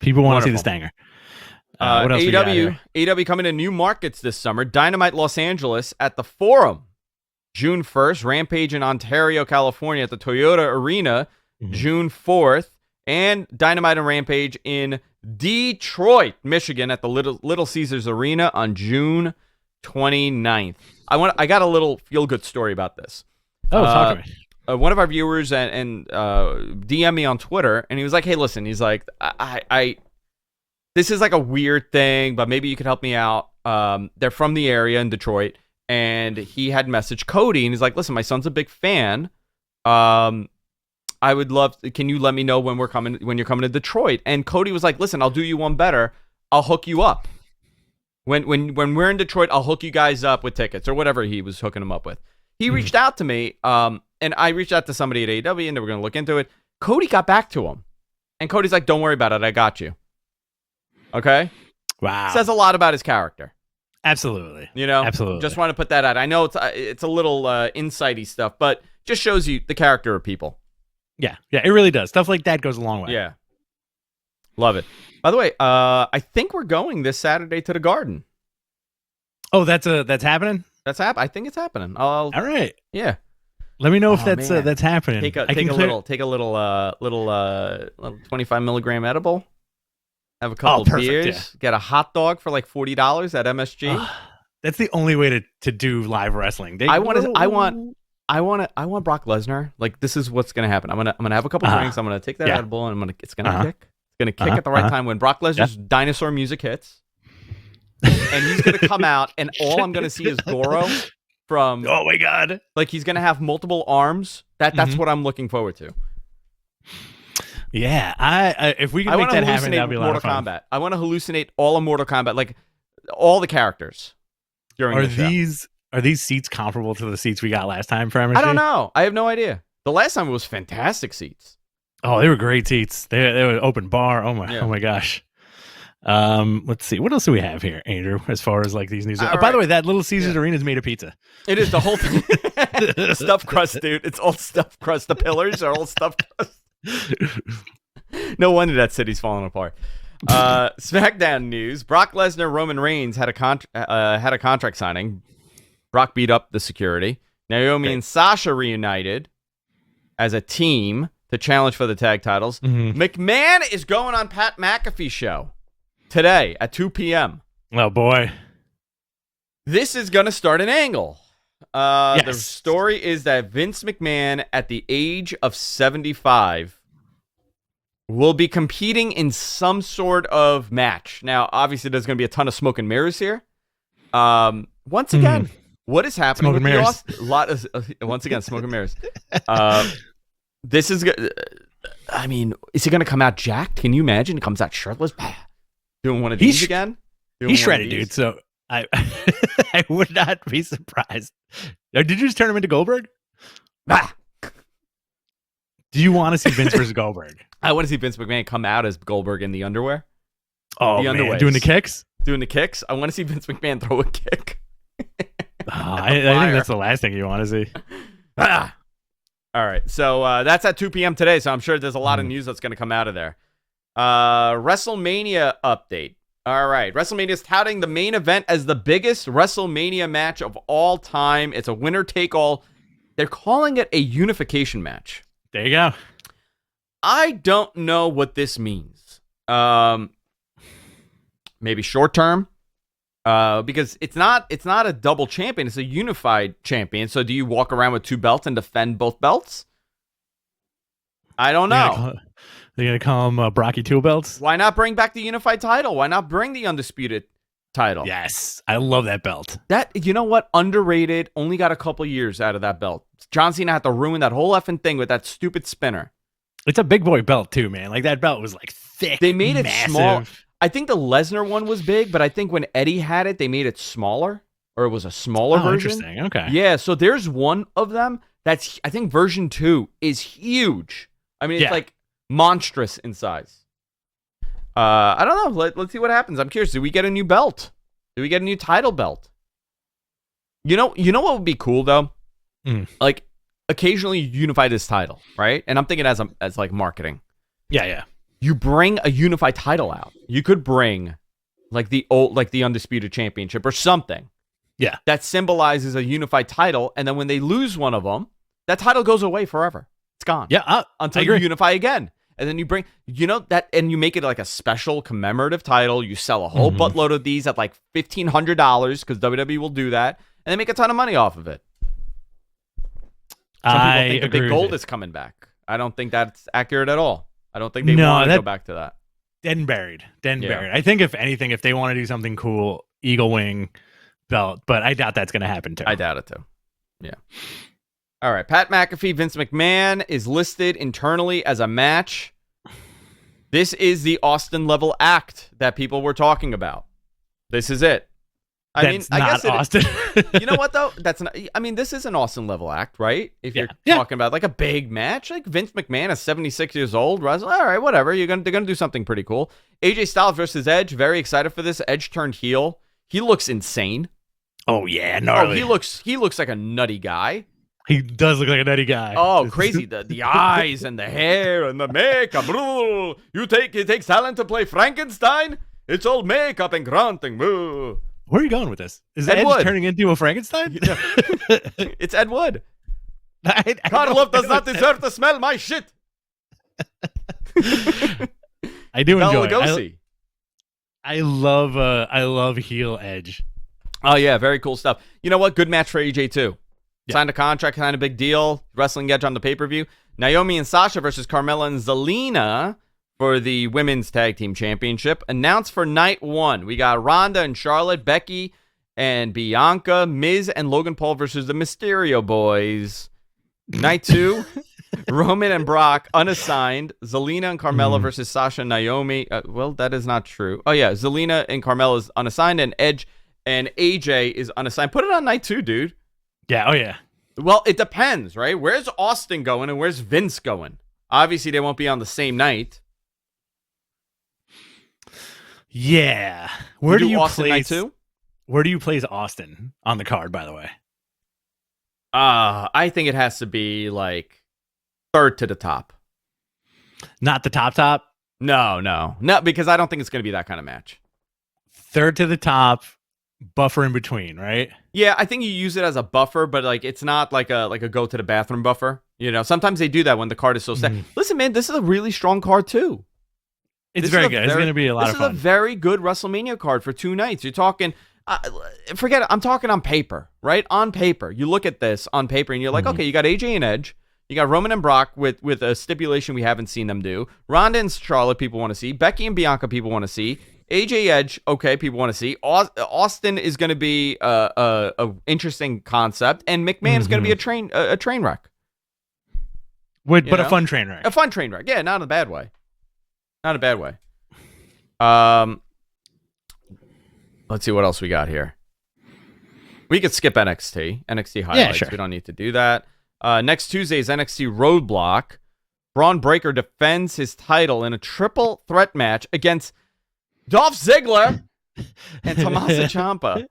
People want to see the Stanger. What else AEW coming to new markets this summer. Dynamite Los Angeles at the Forum, June 1st. Rampage in Ontario, California at the Toyota Arena, June 4th. And Dynamite and Rampage in Detroit, Michigan at the Little Caesars Arena on June 29th. I got a little feel-good story about this. Oh, talk to me. One of our viewers and DM me on Twitter, and he was like, hey, listen, he's like, I this is like a weird thing, but maybe you could help me out. They're from the area in Detroit, and he had messaged Cody, and he's like, listen, my son's a big fan. I would love, can you let me know when you're coming to Detroit? And Cody was like, listen, I'll do you one better. I'll hook you up. When we're in Detroit, I'll hook you guys up with tickets or whatever he was hooking them up with. He reached out to me, and I reached out to somebody at AEW, and they were going to look into it. Cody got back to him, and Cody's like, don't worry about it. I got you. Okay? Wow. Says a lot about his character. Absolutely. You know? Absolutely. Just want to put that out. I know it's a little insighty stuff, but just shows you the character of people. Yeah, it really does. Stuff like that goes a long way. Yeah. Love it. By the way, I think we're going this Saturday to the Garden. Oh, that's happening? I think it's happening. All right. Yeah. Let me know if Oh, that's man. that's happening. Take a little 25 milligram edible. Have a couple perfect, beers. Get a hot dog for like $40 at MSG. That's the only way to do live wrestling. I want Brock Lesnar. Like, this is what's gonna happen. I'm gonna have a couple drinks. I'm gonna take that edible, and it's gonna kick. It's gonna kick at the right time when Brock Lesnar's dinosaur music hits, and he's gonna come out, and all I'm gonna see is Goro from. Oh my god! Like, he's gonna have multiple arms. That's what I'm looking forward to. Yeah, I if we can make that happen, that'd be a lot of fun. Kombat. I want to hallucinate all of Mortal Kombat, like all the characters. Are these seats comparable to the seats we got last time for MSG? I don't know. I have no idea. The last time it was fantastic seats. Oh, they were great seats. They were open bar. Oh my gosh. Let's see. What else do we have here, Andrew? As far as like these news. By the way, that Little Caesars Arena is made of pizza. It is the whole thing. Stuffed crust, dude. It's all stuffed crust. The pillars are all stuffed crust. No wonder that city's falling apart. Smackdown news: Brock Lesnar, Roman Reigns had a contract signing. Brock beat up the security. Naomi and Sasha reunited as a team to challenge for the tag titles. McMahon is going on Pat McAfee show today at 2 p.m. Oh boy, this is gonna start an angle. The story is that Vince McMahon, at the age of 75, will be competing in some sort of match. Now, obviously, there's going to be a ton of smoke and mirrors here. Once again, what is happening with once again, smoke and mirrors. This is, I mean, is he going to come out jacked? Can you imagine? He comes out shirtless, doing one of these again? He's shredded, dude. So I would not be surprised. Did you just turn him into Goldberg? Do you want to see Vince versus Goldberg? I want to see Vince McMahon come out as Goldberg in the underwear. Oh, man. Doing the kicks? Doing the kicks. I want to see Vince McMahon throw a kick. I think that's the last thing you want to see. All right. So that's at 2 p.m. today. So I'm sure there's a lot of news that's going to come out of there. WrestleMania update. All right. WrestleMania is touting the main event as the biggest WrestleMania match of all time. It's a winner-take-all. They're calling it a unification match. There you go. I don't know what this means. Maybe short term, because it's not a double champion. It's a unified champion. So do you walk around with two belts and defend both belts? I don't know. They're gonna call them Brocky Two Belts. Why not bring back the unified title? Why not bring the undisputed title? Yes, I love that belt. That, you know what? Underrated. Only got a couple years out of that belt. John Cena had to ruin that whole effing thing with that stupid spinner. It's a big boy belt too, man. Like, that belt was like thick. They made it massive. small. I think the Lesnar one was big, but I think when Eddie had it, they made it smaller, or it was a smaller version. Interesting. Okay. Yeah. So there's one of them that's, I think version 2 is huge. I mean, it's like monstrous in size. I don't know. Let's see what happens. I'm curious. Do we get a new belt? Do we get a new title belt? You know what would be cool though? Like, occasionally unify this title, right? And I'm thinking as like marketing. Yeah. You bring a unified title out. You could bring like the Undisputed Championship or something. Yeah. That symbolizes a unified title, and then when they lose one of them, that title goes away forever. It's gone. Yeah. Until you unify again. And then you bring, that, and you make it like a special commemorative title. You sell a whole buttload of these at like $1,500 because WWE will do that, and they make a ton of money off of it. Some people think the big gold is coming back. I don't think that's accurate at all. I don't think they want to go back to that. Dead and buried. I think if anything, if they want to do something cool, Eagle Wing belt, but I doubt that's going to happen too. I doubt it too. Yeah. All right. Pat McAfee, Vince McMahon is listed internally as a match. This is the Austin level act that people were talking about. This is it. I guess Austin. You know what though? That's not. I mean, this is an Austin level act, right? If you're talking about like a big match, like Vince McMahon is 76 years old. All right, whatever. They're gonna do something pretty cool. AJ Styles versus Edge. Very excited for this. Edge turned heel. He looks insane. Oh yeah, gnarly. Oh, he looks like a nutty guy. He does look like a nutty guy. Oh, crazy. The eyes and the hair and the makeup. It takes talent to play Frankenstein? It's all makeup and grunting. Where are you going with this? Is Ed Edge Wood turning into a Frankenstein? It's Ed Wood. Carl Love does not deserve to smell my shit. I do enjoy it. Lugosi. I love heel Edge. Oh yeah, very cool stuff. You know what? Good match for AJ too. Yeah. Signed a contract, kind of big deal. Wrestling Edge on the pay-per-view. Naomi and Sasha versus Carmella and Zelina for the Women's Tag Team Championship. Announced for night 1. We got Ronda and Charlotte, Becky and Bianca, Miz and Logan Paul versus the Mysterio Boys. Night 2, Roman and Brock, unassigned. Zelina and Carmella versus Sasha and Naomi. Well, that is not true. Oh yeah, Zelina and Carmella is unassigned, and Edge and AJ is unassigned. Put it on night 2, dude. Yeah, oh yeah. Well, it depends, right? Where's Austin going and where's Vince going? Obviously, they won't be on the same night. Yeah. Where do you Austin place night 2? Where do you place Austin on the card, by the way? I think it has to be like third to the top. Not the top? No, because I don't think it's going to be that kind of match. Third to the top, buffer in between, right? Yeah, I think you use it as a buffer, but like it's not like a go to the bathroom buffer. You know, sometimes they do that when the card is so set. Listen, man, this is a really strong card too. It's very good. It's going to be a lot of fun. This is a very good WrestleMania card for 2 nights. You're talking, forget it. I'm talking on paper, right? On paper. You look at this on paper and you're like, okay, you got AJ and Edge. You got Roman and Brock with a stipulation we haven't seen them do. Ronda and Charlotte, people want to see. Becky and Bianca, people want to see. AJ Edge, okay, people want to see. Austin is going to be a interesting concept, and McMahon is going to be a train wreck. But a fun train wreck. A fun train wreck, yeah, not in a bad way. Not a bad way. Let's see what else we got here. We could skip NXT highlights. Yeah, sure. We don't need to do that. Next Tuesday is NXT Roadblock. Braun Breaker defends his title in a triple threat match against Dolph Ziggler and Tommaso Ciampa.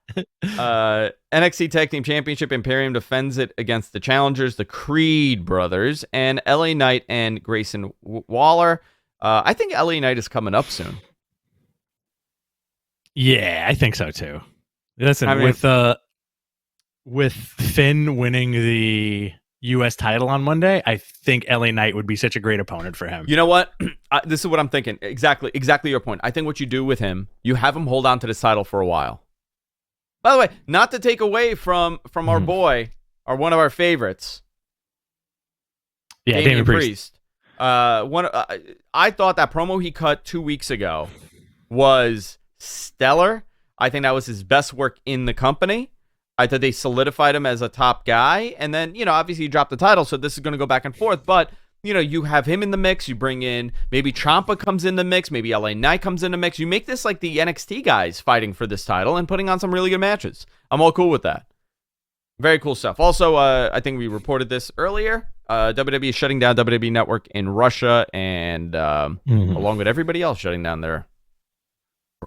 NXT Tag Team Championship Imperium defends it against the challengers, the Creed brothers, and LA Knight and Grayson Waller. I think LA Knight is coming up soon. Yeah, I think so too. Listen, with Finn winning the U.S. title on Monday, I think LA Knight would be such a great opponent for him. You know what? This is what I'm thinking. Exactly your point. I think what you do with him, you have him hold on to this title for a while. By the way, not to take away from our boy, or one of our favorites. Yeah, Damian Priest. I thought that promo he cut 2 weeks ago was stellar. I think that was his best work in the company. I thought they solidified him as a top guy. And then, obviously he dropped the title, so this is going to go back and forth. But, you have him in the mix. You bring in, maybe Ciampa comes in the mix. Maybe LA Knight comes in the mix. You make this like the NXT guys fighting for this title and putting on some really good matches. I'm all cool with that. Very cool stuff. Also, I think we reported this earlier. WWE is shutting down WWE Network in Russia and along with everybody else shutting down their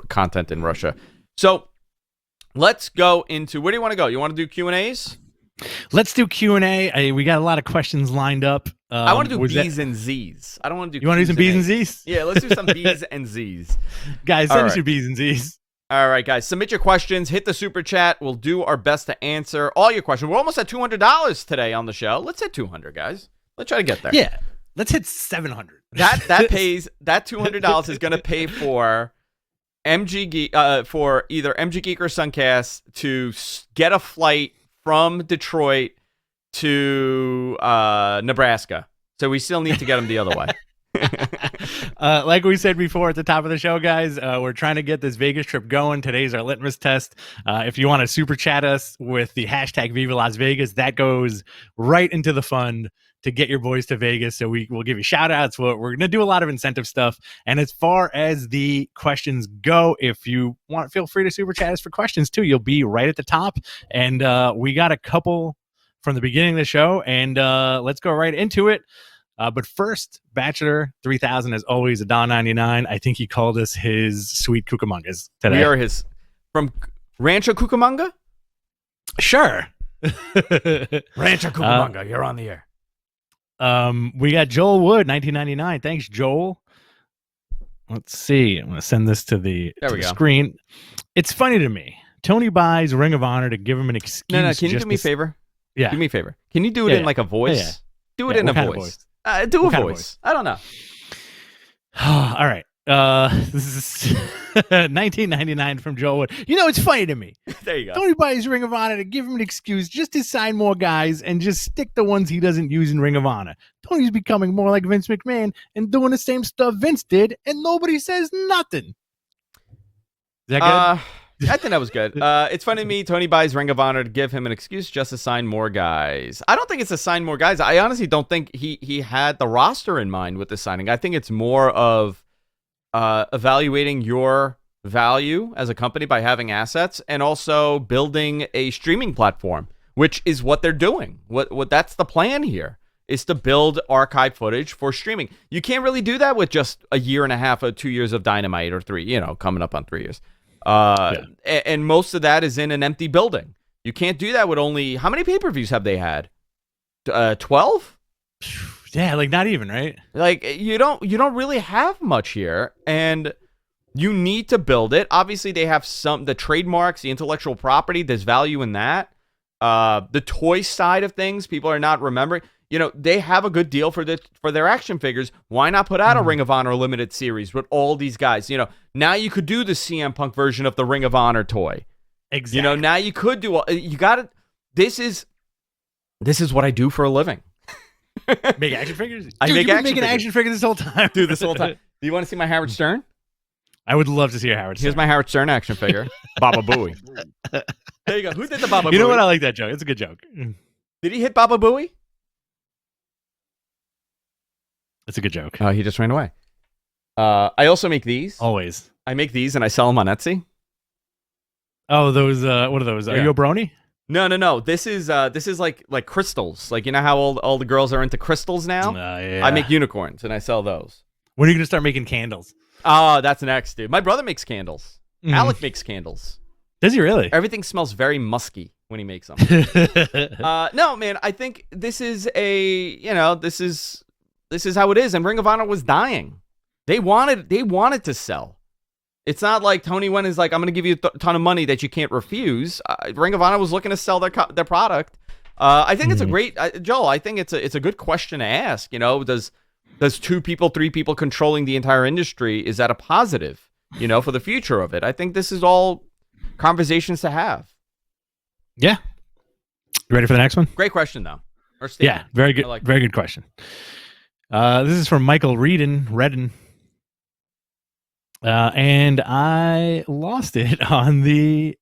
content in Russia. So let's go into, where do you want to go? You want to do Q&As? Let's do Q&A. We got a lot of questions lined up. I want to do B's and Z's. I don't want to do You want to do some B's and Z's? Yeah, let's do some B's and Z's. Guys, send us your B's and Z's. All right, guys. Submit your questions. Hit the super chat. We'll do our best to answer all your questions. We're almost at $200 today on the show. Let's hit 200, guys. Let's try to get there. Yeah. Let's hit 700. That pays, that $200 is going to pay for MG Geek, for either MG Geek or Suncast to get a flight from Detroit to Nebraska. So we still need to get them the other way. Like we said before at the top of the show, guys, we're trying to get this Vegas trip going. Today's our litmus test. If you want to super chat us with the hashtag Viva Las Vegas, that goes right into the fund to get your boys to Vegas. So we'll give you shout outs. We're going to do a lot of incentive stuff. And as far as the questions go, if you want, feel free to super chat us for questions too. You'll be right at the top. And we got a couple from the beginning of the show, and let's go right into it. But first, Bachelor 3000 is always a $1.99. I think he called us his sweet Cucamongas today. We are his from Rancho Cucamonga? Sure. Rancho Cucamonga, you're on the air. We got Joel Wood, 1999. Thanks, Joel. Let's see. I'm going to send this to the screen. It's funny to me. Tony buys Ring of Honor to give him an excuse. No, can you do me a favor? Yeah. Do me a favor. Can you do it in like a voice? Yeah. Do it in a voice. Do a voice. I don't know. All right. This is 1999 from Joel Wood. You know, it's funny to me. There you go. Tony buys Ring of Honor to give him an excuse just to sign more guys and just stick the ones he doesn't use in Ring of Honor. Tony's becoming more like Vince McMahon and doing the same stuff Vince did, and nobody says nothing. Is that good? I think that was good. It's funny to me, Tony buys Ring of Honor to give him an excuse just to sign more guys. I don't think it's to sign more guys. I honestly don't think he had the roster in mind with the signing. I think it's more of evaluating your value as a company by having assets and also building a streaming platform, which is what they're doing. What that's the plan here, is to build archive footage for streaming. You can't really do that with just a year and a half or 2 years of Dynamite or 3, coming up on 3 years. And most of that is in an empty building. You can't do that with only, how many pay-per-views have they had? 12? Yeah, like not even, right? Like you don't really have much here, and you need to build it. Obviously, they have the trademarks, the intellectual property. There's value in that. The toy side of things, people are not remembering. They have a good deal for their action figures. Why not put out a Ring of Honor limited series with all these guys? Now you could do the CM Punk version of the Ring of Honor toy. Exactly. Now you could do. You got it. This is what I do for a living. Make action figures. I Dude, make you've been making action figures this whole time. Dude, this whole time. Do you want to see my Howard Stern? I would love to see a Howard Stern. Here's my Howard Stern action figure. Baba Booey. There you go. Who did the Baba Booey? You know what? I like that joke. It's a good joke. Did he hit Baba Booey? It's a good joke. Oh, he just ran away. I also make these. Always. I make these and I sell them on Etsy. Oh, those. What are those? Are you a brony? No. This is like crystals. Like, you know how all the girls are into crystals now? Yeah. I make unicorns and I sell those. When are you gonna start making candles? Oh, that's next, dude. My brother makes candles. Alec makes candles. Does he really? Everything smells very musky when he makes them. No, man. I think this is this is how it is. And Ring of Honor was dying. They wanted to sell. It's not like Tony went is like, I'm going to give you a ton of money that you can't refuse. Ring of Honor was looking to sell their product. I think it's a great, Joel, I think it's a good question to ask. Does 2 people, 3 people controlling the entire industry, is that a positive, for the future of it? I think this is all conversations to have. Yeah. You ready for the next one? Great question, though. Yeah, very good. Very good question. This is from Michael Redden. And I lost it on the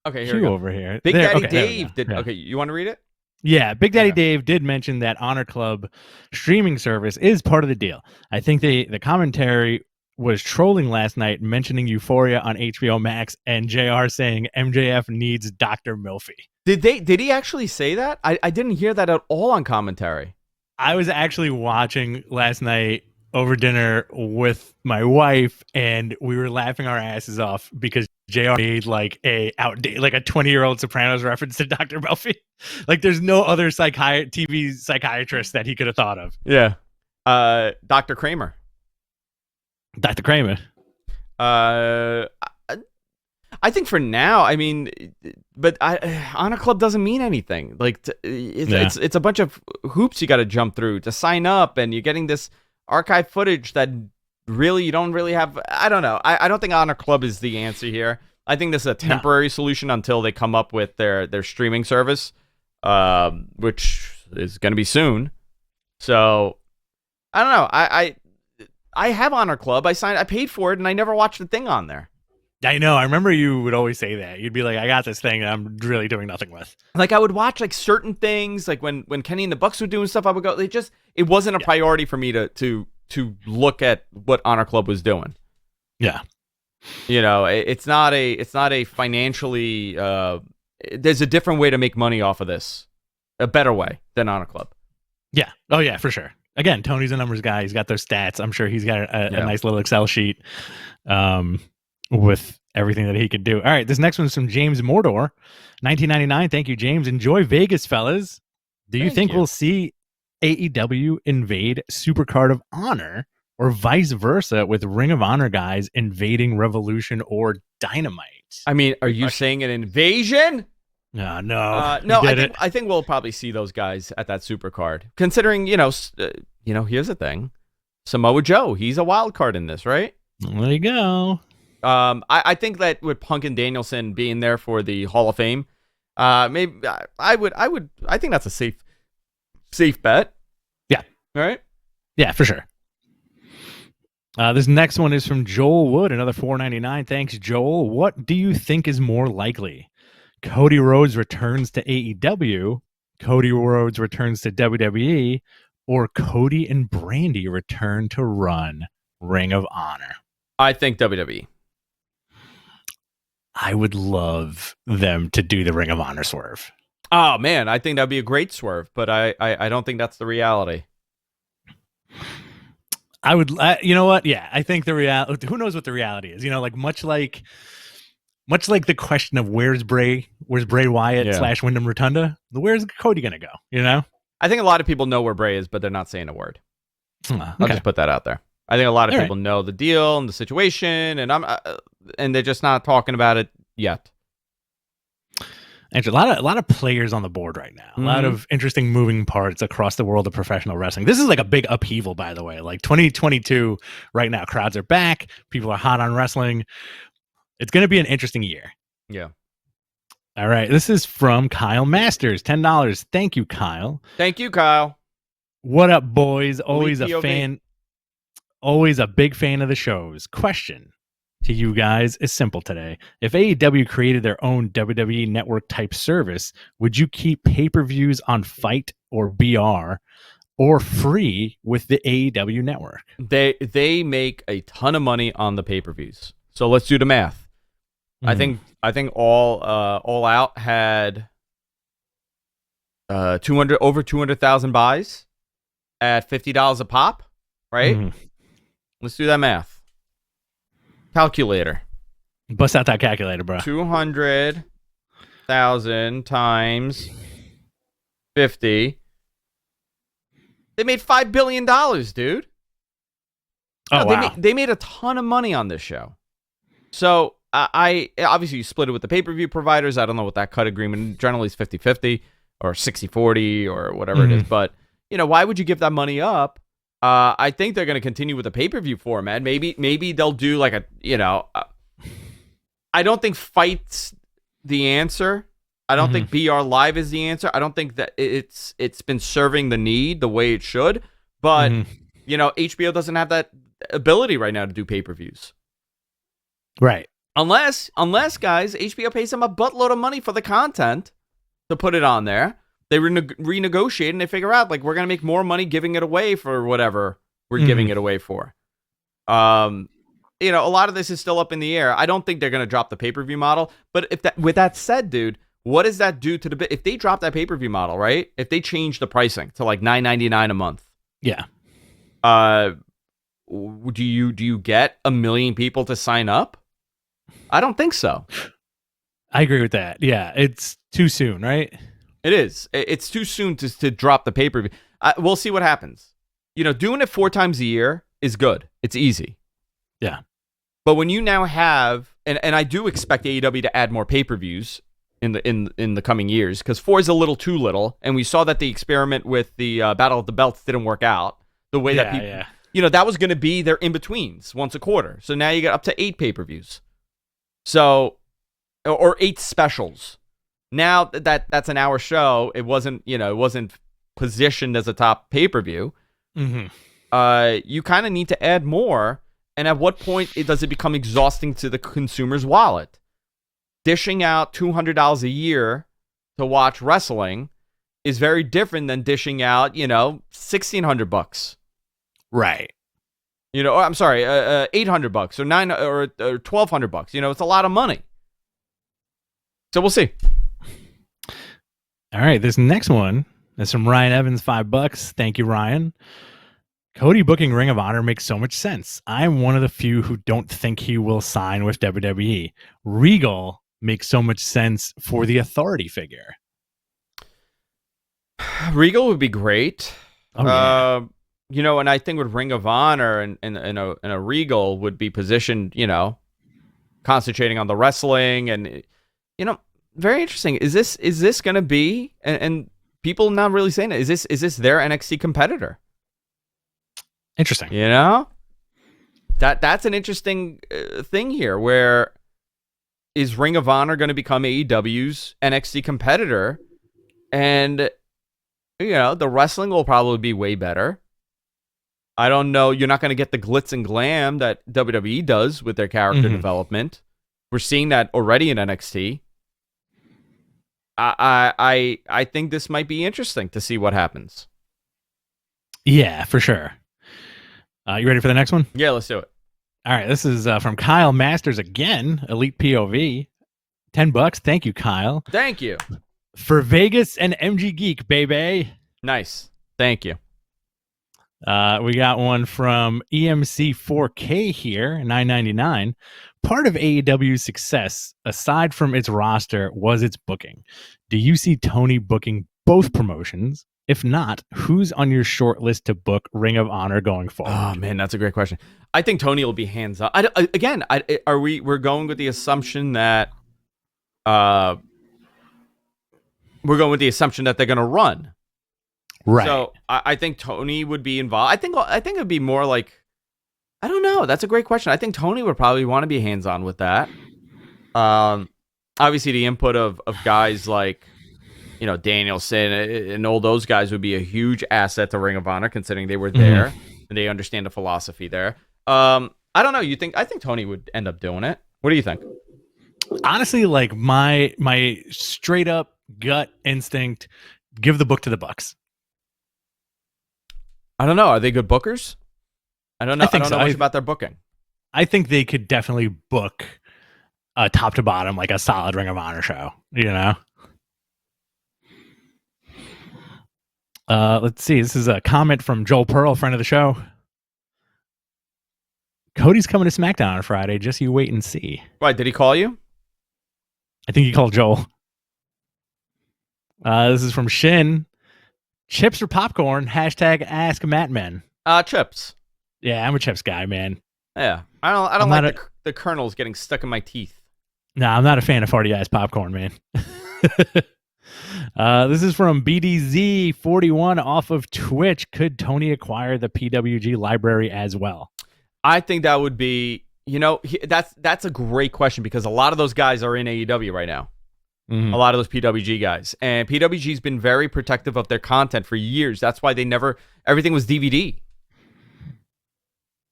queue over here. Big Daddy Dave did. Okay, you want to read it? Yeah, Big Daddy Dave did mention that Honor Club streaming service is part of the deal. I think the commentary was trolling last night, mentioning Euphoria on HBO Max and JR saying MJF needs Dr. Milfy. Did he actually say that? I didn't hear that at all on commentary. I was actually watching last night over dinner with my wife, and we were laughing our asses off because JR made like a 20-year-old Sopranos reference to Dr. Melfi. Like, there's no other TV psychiatrist that he could have thought of. Yeah. Dr. Kramer. Dr. Kramer. I think for now, I mean, but Honor Club doesn't mean anything. Like, it's a bunch of hoops you got to jump through to sign up, and you're getting this archive footage that really you don't really have. I don't know. I don't think Honor Club is the answer here. I think this is a temporary solution until they come up with their streaming service, which is going to be soon. So I don't know. I have Honor Club. I paid for it, and I never watched the thing on there. I know. I remember you would always say that. You'd be like, I got this thing that I'm really doing nothing with. Like, I would watch like certain things, like when Kenny and the Bucks were doing stuff, I would go, it wasn't a priority for me to look at what Honor Club was doing. Yeah. It's not a financially, there's a different way to make money off of this. A better way than Honor Club. Yeah. Oh yeah, for sure. Again, Tony's a numbers guy. He's got those stats. I'm sure he's got a nice little Excel sheet. With everything that he could do. All right, this next one's from James Mordor, 1999. Thank you, James. Enjoy Vegas, fellas. Do you think we'll see AEW invade Supercard of Honor, or vice versa, with Ring of Honor guys invading Revolution or Dynamite? I mean, are you saying an invasion? No, no, I think we'll probably see those guys at that super card. Considering, here's the thing. Samoa Joe, he's a wild card in this, right? There you go. I think that with Punk and Danielson being there for the Hall of Fame, maybe I think that's a safe bet. Yeah. All right. Yeah, for sure. This next one is from Joel Wood, another $4.99. Thanks, Joel. What do you think is more likely? Cody Rhodes returns to AEW, Cody Rhodes returns to WWE, or Cody and Brandy return to run Ring of Honor? I think WWE. I would love them to do the Ring of Honor swerve. Oh, man, I think that'd be a great swerve, but I don't think that's the reality. I would, you know what? Yeah, I think the reality, who knows what the reality is? Much like the question of where's Bray Wyatt / Wyndham Rotunda, where's Cody going to go? I think a lot of people know where Bray is, but they're not saying a word. Okay. I'll just put that out there. I think a lot of people know the deal and the situation, and they're just not talking about it yet. Actually, a lot of players on the board right now. A lot of interesting moving parts across the world of professional wrestling. This is like a big upheaval, by the way. Like 2022 right now, crowds are back. People are hot on wrestling. It's going to be an interesting year. Yeah. All right. This is from Kyle Masters, $10. Thank you, Kyle. Thank you, Kyle. What up, boys? Always POV. a fan. Always a big fan of the shows. Question to you guys is simple today. If AEW created their own WWE network type service, would you keep pay-per-views on Fight or BR or free with the AEW network? They make a ton of money on the pay-per-views. So let's do the math. I think All Out had over 200,000 buys at $50 a pop, right? Let's do that math. Calculator. Bust out that calculator, bro. 200,000 times 50. They made $5 billion, dude. Wow. They made a ton of money on this show. So I obviously you split it with the pay-per-view providers. I don't know what that cut agreement generally is 50-50 or 60-40 or whatever it is. But, why would you give that money up? I think they're going to continue with the pay-per-view format. Maybe they'll do like I don't think Fight's the answer. I don't think BR Live is the answer. I don't think that it's been serving the need the way it should. But, HBO doesn't have that ability right now to do pay-per-views. Right. Unless guys, HBO pays them a buttload of money for the content to put it on there. They renegotiate and they figure out like we're gonna make more money giving it away for whatever we're giving it away for. A lot of this is still up in the air. I don't think they're gonna drop the pay-per-view model. But with that said, dude, what does that do to if they drop that pay-per-view model, right? If they change the pricing to like $9.99 a month, yeah. Do you get 1 million people to sign up? I don't think so. I agree with that. Yeah, it's too soon, right? It is. It's too soon to drop the pay-per-view. We'll see what happens. Doing it 4 times a year is good. It's easy. Yeah. But when you now have, and I do expect AEW to add more pay-per-views in the coming years, because 4 is a little too little, and we saw that the experiment with the Battle of the Belts didn't work out the way that people, that was going to be their in-betweens once a quarter. So now you get up to 8 pay-per-views. So, or 8 specials. Now that's an hour show. It wasn't positioned as a top pay-per-view. You kind of need to add more. And at what point does it become exhausting to the consumer's wallet? Dishing out $200 a year to watch wrestling is very different than dishing out, $1,600. Right. I'm sorry, $800 or $900 or $1,200. It's a lot of money. So we'll see. All right, this next one is from Ryan Evans, $5. Thank you, Ryan. Cody booking Ring of Honor makes so much sense. I'm one of the few who don't think he will sign with WWE. Regal makes so much sense for the authority figure. Regal would be great. Oh, yeah. And I think with Ring of Honor and a Regal would be positioned, concentrating on the wrestling and, very interesting. Is this going to be and people not really saying it? Is this their NXT competitor? Interesting. You know, that's an interesting thing here. Where is Ring of Honor going to become AEW's NXT competitor? And the wrestling will probably be way better. I don't know. You're not going to get the glitz and glam that WWE does with their character development. We're seeing that already in NXT. I think this might be interesting to see what happens. Yeah, for sure. You ready for the next one? Yeah, let's do it. All right, this is from Kyle Masters again, Elite POV. $10. Thank you, Kyle. Thank you. For Vegas and MG Geek, baby. Nice. Thank you. We got one from EMC 4K here, $9.99. Part of AEW's success, aside from its roster, was its booking. Do you see Tony booking both promotions? If not, who's on your short list to book Ring of Honor going forward? Oh man, that's a great question. I think Tony will be hands up. We're going with the assumption that they're going to run. Right. So I think Tony would be involved. I think it'd be more like, I don't know. That's a great question. I think Tony would probably want to be hands on with that. Obviously the input of guys like, Danielson and all those guys would be a huge asset to Ring of Honor, considering they were there and they understand the philosophy there. I don't know. I think Tony would end up doing it. What do you think? Honestly, like my straight up gut instinct, give the book to the Bucks. I don't know. Are they good bookers? I don't know. I don't know much so. about their booking. I think they could definitely book top to bottom, like a solid Ring of Honor show, Let's see. This is a comment from Joel Pearl, friend of the show. Cody's coming to SmackDown on Friday. Just you wait and see. Why, did he call you? I think he called Joel. This is from Shin. Chips or popcorn? Hashtag ask Mattman. Chips. Yeah, I'm a chips guy, man. Yeah. I don't like the kernels getting stuck in my teeth. Nah, I'm not a fan of farty ass popcorn, man. This is from BDZ41 off of Twitch. Could Tony acquire the PWG library as well? I think that would be, that's a great question because a lot of those guys are in AEW right now. A lot of those PWG guys. And PWG's been very protective of their content for years. That's why everything was DVD.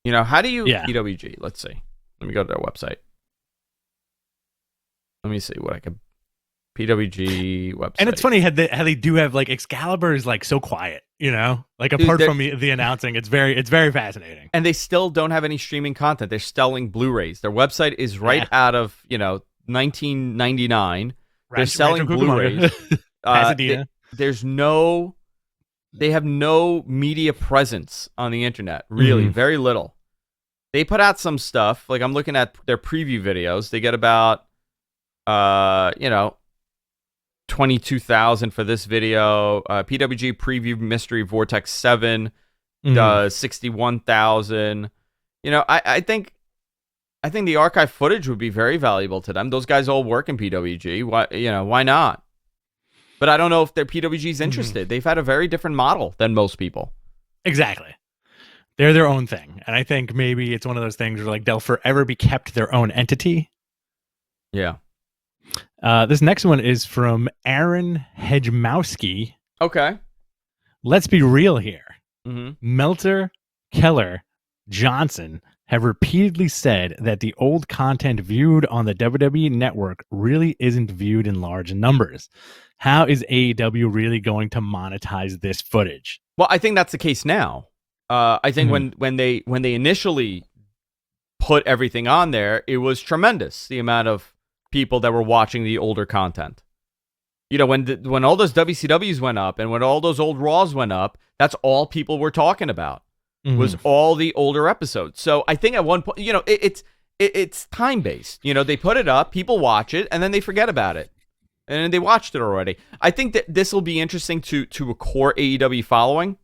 How do you PWG? Let's see. Let me go to their website. Let me see what I can. PWG website. And it's funny how they do have like Excalibur is like so quiet, like apart from the announcing, it's very fascinating. And they still don't have any streaming content. They're selling Blu-rays. Their website is right out of 1999. They're selling Blu-rays. Pasadena. They have no media presence on the internet. Really, very little. They put out some stuff. Like I'm looking at their preview videos. They get about 22,000 for this video. PWG Preview Mystery Vortex 7 does 61,000. I think the archive footage would be very valuable to them. Those guys all work in PWG. Why not? But I don't know if their PWG's interested. They've had a very different model than most people. Exactly. They're their own thing. And I think maybe it's one of those things where like they'll forever be kept their own entity. Yeah. This next one is from Aaron Hedgemowski. Okay. Let's be real here. Meltzer, Keller, Johnson have repeatedly said that the old content viewed on the WWE network really isn't viewed in large numbers. How is AEW really going to monetize this footage? Well, I think that's the case now. I think when they initially put everything on there, it was tremendous, the amount of people that were watching the older content. When all those WCWs went up and when all those old Raws went up, that's all people were talking about was all the older episodes. So I think at one point, it's time based. They put it up, people watch it, and then they forget about it, and they watched it already. I think that this will be interesting to a core AEW following.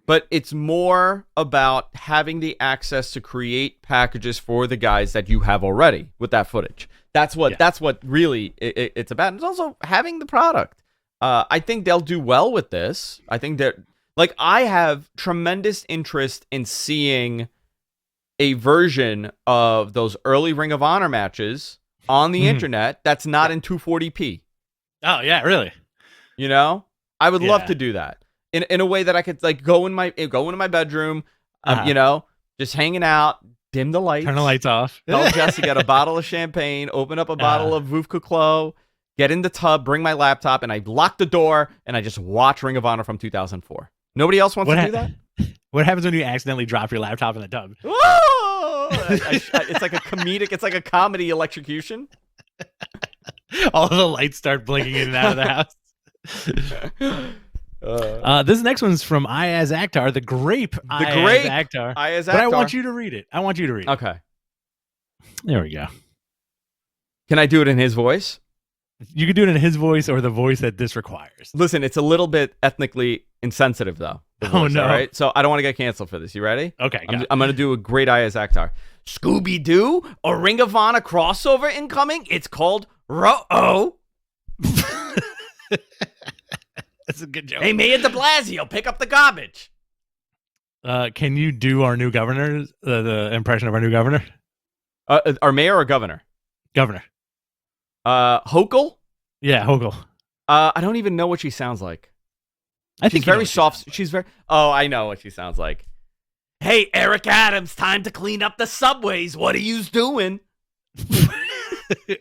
But it's more about having the access to create packages for the guys that you have already with that footage. That's what really it's about. And it's also having the product. I think they'll do well with this. I think that, like, I have tremendous interest in seeing a version of those early Ring of Honor matches on the internet that's not in 240p. Oh yeah, really? You know, I would love to do that in a way that I could, like, go into my bedroom, you know, just hanging out, dim the lights, turn the lights off, tell Jesse, get a bottle of champagne, open up a bottle of Veuve Clicquot, get in the tub, bring my laptop, and I lock the door, and I just watch Ring of Honor from 2004. Nobody else wants to do that? What happens when you accidentally drop your laptop in the tub? Whoa! It's like a comedic, it's like a comedy electrocution. All of the lights start blinking in and out of the house. This next one's from Ayaz Akhtar, the grape. Ayaz Akhtar. But I want you to read it. Okay. There we go. Can I do it in his voice? You could do it in his voice or the voice that this requires. Listen, it's a little bit ethnically insensitive, though. Oh, no. All right? So I don't want to get canceled for this. You ready? Okay. I'm going to do a great Ayaz Akhtar. Scooby-Doo, a Ring of Honor crossover incoming. It's called Ro-Oh. That's a good joke. Hey, Mayor de Blasio, pick up the garbage. Can you do our new governor, the impression of our new governor? Our mayor or governor? Governor. Hochul? Yeah, Hochul. I don't even know what she sounds like. She's very soft. She's very... Oh, I know what she sounds like. Hey, Eric Adams, time to clean up the subways. What are yous doing?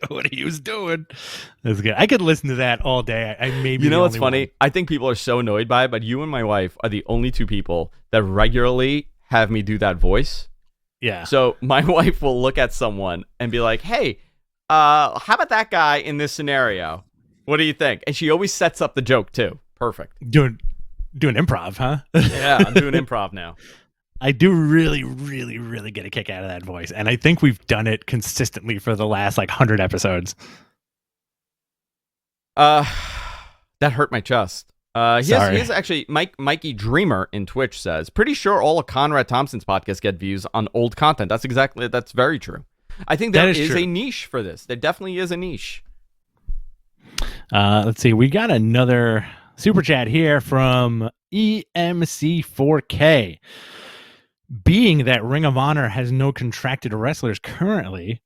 What are yous doing? That's good. I could listen to that all day. I maybe. You know what's funny? I think people are so annoyed by it, but you and my wife are the only two people that regularly have me do that voice. Yeah. So my wife will look at someone and be like, hey, how about that guy in this scenario? What do you think? And she always sets up the joke too. Perfect. Doing improv, huh? Yeah, I'm doing improv now. I do really, really, really get a kick out of that voice. And I think we've done it consistently for the last 100 episodes. That hurt my chest. Sorry. Here's actually Mikey Dreamer in Twitch says, pretty sure all of Conrad Thompson's podcasts get views on old content. That's very true. I think there is a niche for this. There definitely is a niche. Let's see. We got another super chat here from EMC4K. Being that Ring of Honor has no contracted wrestlers currently,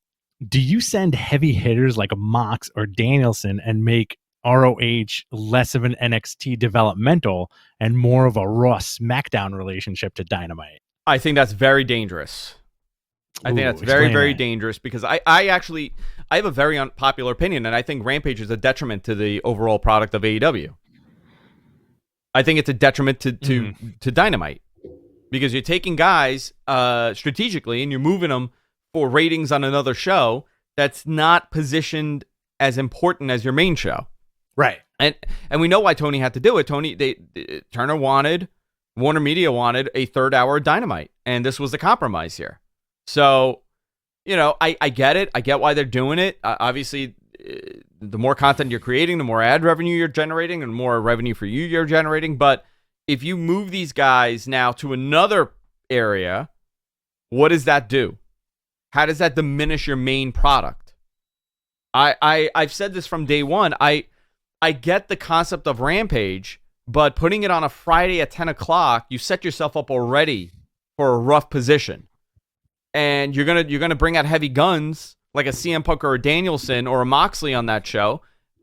do you send heavy hitters like Mox or Danielson and make ROH less of an NXT developmental and more of a Raw Smackdown relationship to Dynamite? I think that's very dangerous. I think that's very, very dangerous because I have a very unpopular opinion, and I think Rampage is a detriment to the overall product of AEW. I think it's a detriment to Dynamite because you're taking guys strategically and you're moving them for ratings on another show that's not positioned as important as your main show. Right. And we know why Tony had to do it. Turner wanted, Warner Media wanted a third hour of Dynamite, and this was the compromise here. So, I get it. I get why they're doing it. Obviously, the more content you're creating, the more ad revenue you're generating, and the more revenue for you're generating. But if you move these guys now to another area, what does that do? How does that diminish your main product? I've said this from day one. I get the concept of Rampage, but putting it on a Friday at 10 o'clock, you set yourself up already for a rough position. And you're gonna bring out heavy guns like a CM Punk or a Danielson or a Moxley on that show.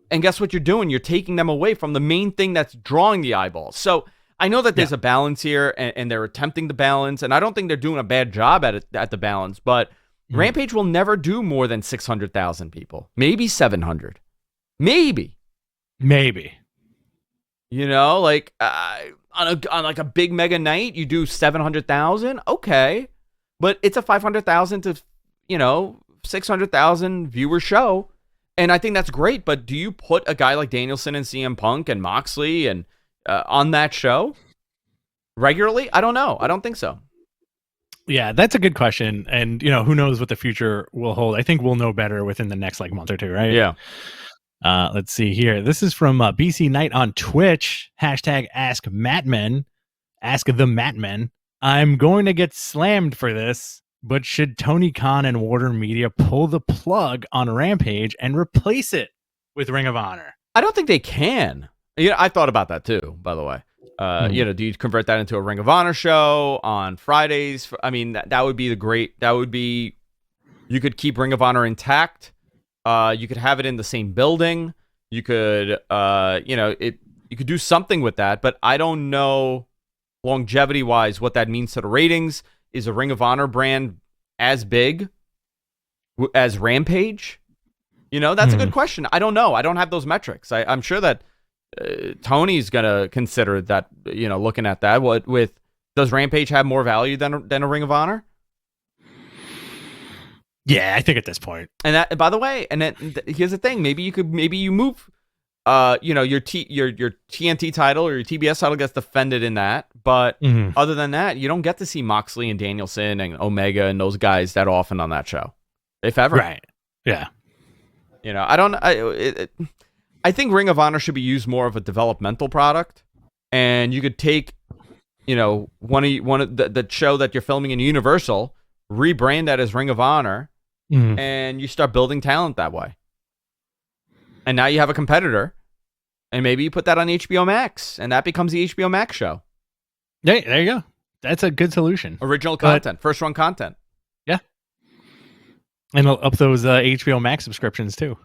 And guess what you're doing? You're taking them away from the main thing that's drawing the eyeballs. So I know that there's a balance here, and they're attempting the balance, and I don't think they're doing a bad job at the balance, but Rampage will never do more than 600,000 people. Maybe 700. Maybe. On a big mega night, you do 700,000. Okay. But it's a 500,000 to, 600,000 viewer show. And I think that's great. But do you put a guy like Danielson and CM Punk and Moxley and on that show regularly? I don't know. I don't think so. Yeah, that's a good question. And, who knows what the future will hold. I think we'll know better within the next month or two, right? Yeah. Let's see here. This is from BC Knight on Twitch. Hashtag Ask the Matmen. I'm going to get slammed for this, but should Tony Khan and Warner Media pull the plug on Rampage and replace it with Ring of Honor? I don't think they can. I thought about that too, by the way. Do you convert that into a Ring of Honor show on Fridays? I mean, that would be you could keep Ring of Honor intact. You could have it in the same building. You could, you could do something with that, but I don't know longevity-wise what that means to the ratings. Is a Ring of Honor brand as big as Rampage? That's a good question. I don't know. I don't have those metrics. I'm sure that Tony's gonna consider that. Looking at that, does Rampage have more value than a Ring of Honor? Yeah, I think at this point. And that, by the way, here's the thing. Maybe you move, your TNT title or your TBS title gets defended in that. But other than that, you don't get to see Moxley and Danielson and Omega and those guys that often on that show, if ever. Right. Yeah. I think Ring of Honor should be used more of a developmental product, and you could take, one of the show that you're filming in Universal, rebrand that as Ring of Honor. And you start building talent that way. And now you have a competitor, and maybe you put that on HBO Max, and that becomes the HBO Max show. Yeah, there you go. That's a good solution. Original content, first run content. Yeah. And up those HBO Max subscriptions too.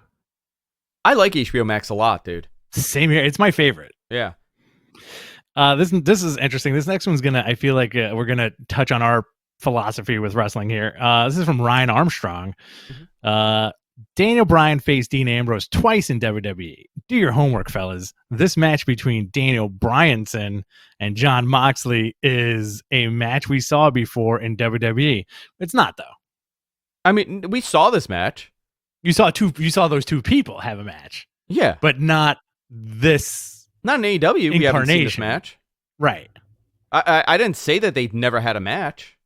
I like HBO Max a lot, dude. Same here. It's my favorite. Yeah. This is interesting. This next one's I feel like we're gonna touch on our philosophy with wrestling here. This is from Ryan Armstrong. Daniel Bryan faced Dean Ambrose twice in WWE. Do your homework, fellas. This match between Daniel Bryanson and Jon Moxley is a match we saw before in WWE. It's not, though. I mean, we saw this match. You saw those two people have a match. Yeah. But not this. Not in AEW. We haven't seen this match. Right. I didn't say that they've never had a match.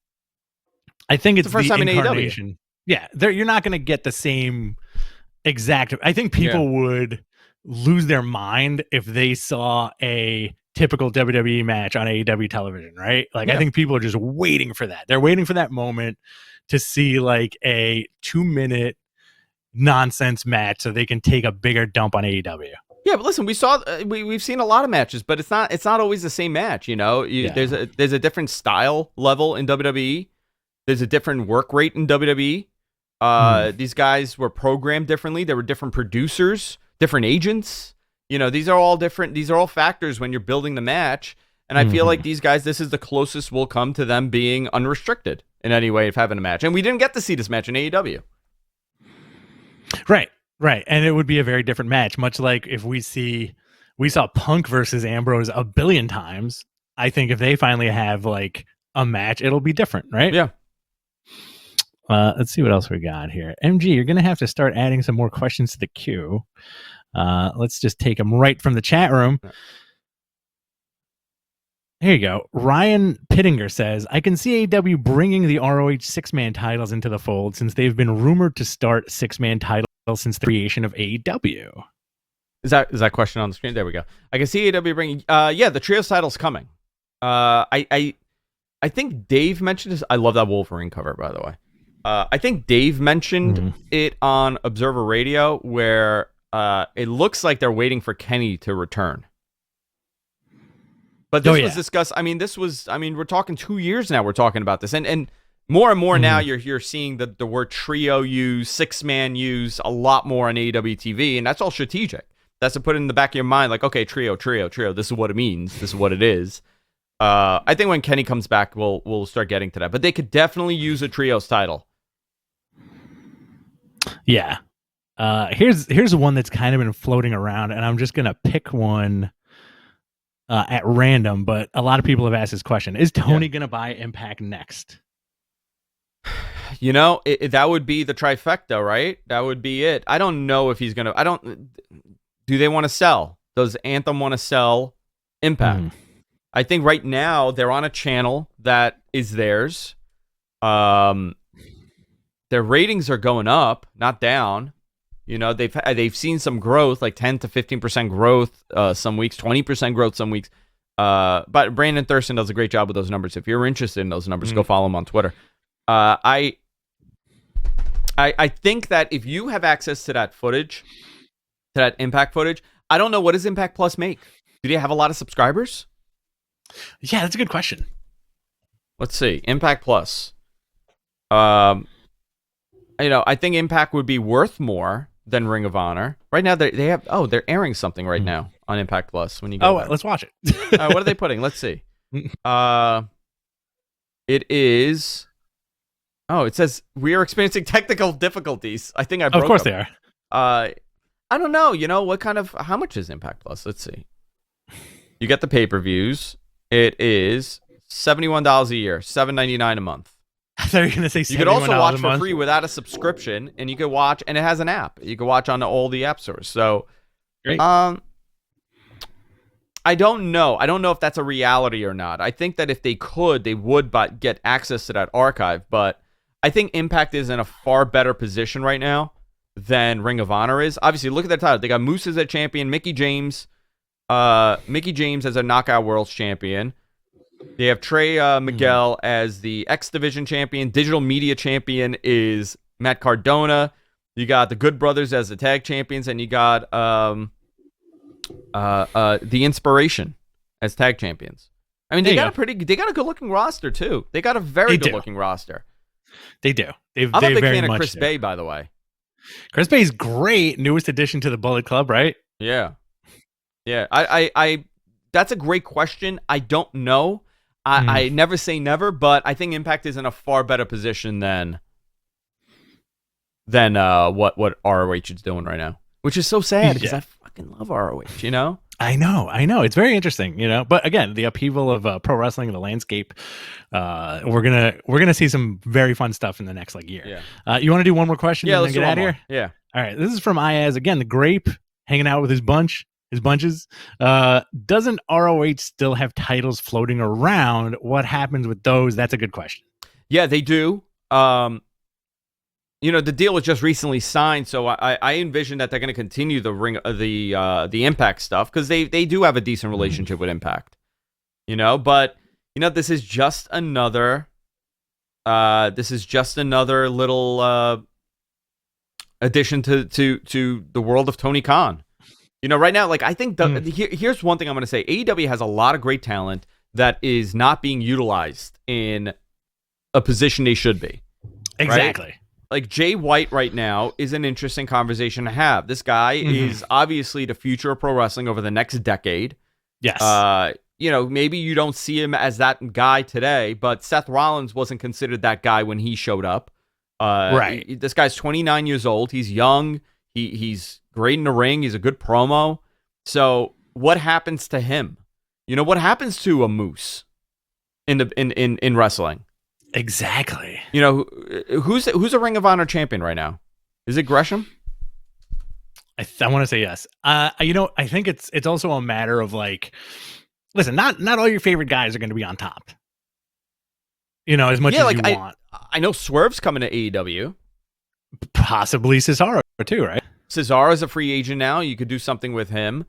I think it's the first time incarnation. in AEW. Yeah, you're not going to get the same exact. I think people would lose their mind if they saw a typical WWE match on AEW television, right? Like, I think people are just waiting for that. They're waiting for that moment to see like a 2-minute nonsense match so they can take a bigger dump on AEW. Yeah, but listen, we've seen a lot of matches, but it's not always the same match. There's a different style level in WWE. There's a different work rate in WWE. These guys were programmed differently. There were different producers, different agents. These are all different. These are all factors when you're building the match. And I feel like these guys, this is the closest we'll come to them being unrestricted in any way of having a match. And we didn't get to see this match in AEW. Right. And it would be a very different match, much like if we saw Punk versus Ambrose a billion times. I think if they finally have like a match, it'll be different, right? Yeah. Let's see what else we got here. MG, you're going to have to start adding some more questions to the queue. Let's just take them right from the chat room. Here you go. Ryan Pittinger says, I can see AEW bringing the ROH 6-man titles into the fold since they've been rumored to start 6-man titles since the creation of AEW. Is that question on the screen? There we go. I can see AEW bringing... the Trios title's coming. I think Dave mentioned this. I love that Wolverine cover, by the way. I think Dave mentioned it on Observer Radio, where it looks like they're waiting for Kenny to return. But this was discussed. We're talking 2 years now. We're talking about this, and more now. You're seeing the word trio used, 6-man used a lot more on AEW TV, and that's all strategic. That's to put it in the back of your mind, like, okay, trio. This is what it means. This is what it is. I think when Kenny comes back, we'll start getting to that. But they could definitely use a trios title. Yeah. Here's one that's kind of been floating around, and I'm just gonna pick one at random. But a lot of people have asked this question: is Tony gonna buy Impact next? That would be the trifecta, right? That would be it. I don't know if he's gonna. Do they want to sell? Does Anthem want to sell Impact? I think right now they're on a channel that is theirs. Their ratings are going up, not down. They've seen some growth, like 10 to 15% growth some weeks, 20% growth some weeks. But Brandon Thurston does a great job with those numbers. If you're interested in those numbers, go follow him on Twitter. I think that if you have access to that footage, to that Impact footage, I don't know, what does Impact Plus make? Do they have a lot of subscribers? Yeah, that's a good question. Let's see. Impact Plus. I think Impact would be worth more than Ring of Honor. Right now, they have. Oh, they're airing something right now on Impact Plus. When you go there. Let's watch it. What are they putting? Let's see. It is. Oh, it says we are experiencing technical difficulties. I think I broke. Of course them. they are. I don't know. How much is Impact Plus? Let's see. You get the pay-per-views. It is $71 a year, $7.99 a month. I thought you were going to say $71 you could also watch a for month. free without a subscription, and you could watch, and it has an app. You can watch on all the app stores. So, Great. I don't know. I don't know if that's a reality or not. I think that if they could, they would get access to that archive. But I think Impact is in a far better position right now than Ring of Honor is. Obviously, look at their title. They got Moose as a champion, Mickey James as a Knockout World's champion. They have Trey Miguel as the X Division champion. Digital Media champion is Matt Cardona. You got the Good Brothers as the tag champions, and you got the Inspiration as tag champions. I mean, they got a good looking roster too. They got a very good looking roster. They do. I'm a big fan of Chris Bay, by the way. Chris Bay's great. Newest addition to the Bullet Club, right? Yeah. I that's a great question. I don't know. I never say never, but I think Impact is in a far better position than what ROH is doing right now, which is so sad because I fucking love ROH. I know. It's very interesting, But again, the upheaval of pro wrestling and the landscape, we're gonna see some very fun stuff in the next year. Yeah. You want to do one more question? Yeah, and let's then get out of here. Yeah. All right. This is from Iaz again. The Grape hanging out with his bunches. Doesn't ROH still have titles floating around? What happens with those? That's a good question. Yeah, they do. The deal was just recently signed, so I envision that they're going to continue the Impact stuff because they do have a decent relationship with Impact. But this is just another little addition to the world of Tony Khan. Right now, I think here's one thing I'm going to say. AEW has a lot of great talent that is not being utilized in a position they should be. Exactly. Right? Like Jay White right now is an interesting conversation to have. This guy is obviously the future of pro wrestling over the next decade. Yes. Maybe you don't see him as that guy today, but Seth Rollins wasn't considered that guy when he showed up. Right. This guy's 29 years old. He's young. He's great in the ring. He's a good promo. So what happens to him? What happens to a Moose in wrestling? Exactly. Who's a Ring of Honor champion right now? Is it Gresham? I want to say yes. I think it's also a matter of listen, not all your favorite guys are going to be on top. As much as you want. I know Swerve's coming to AEW. Possibly Cesaro too, right? Cesaro's a free agent now. You could do something with him.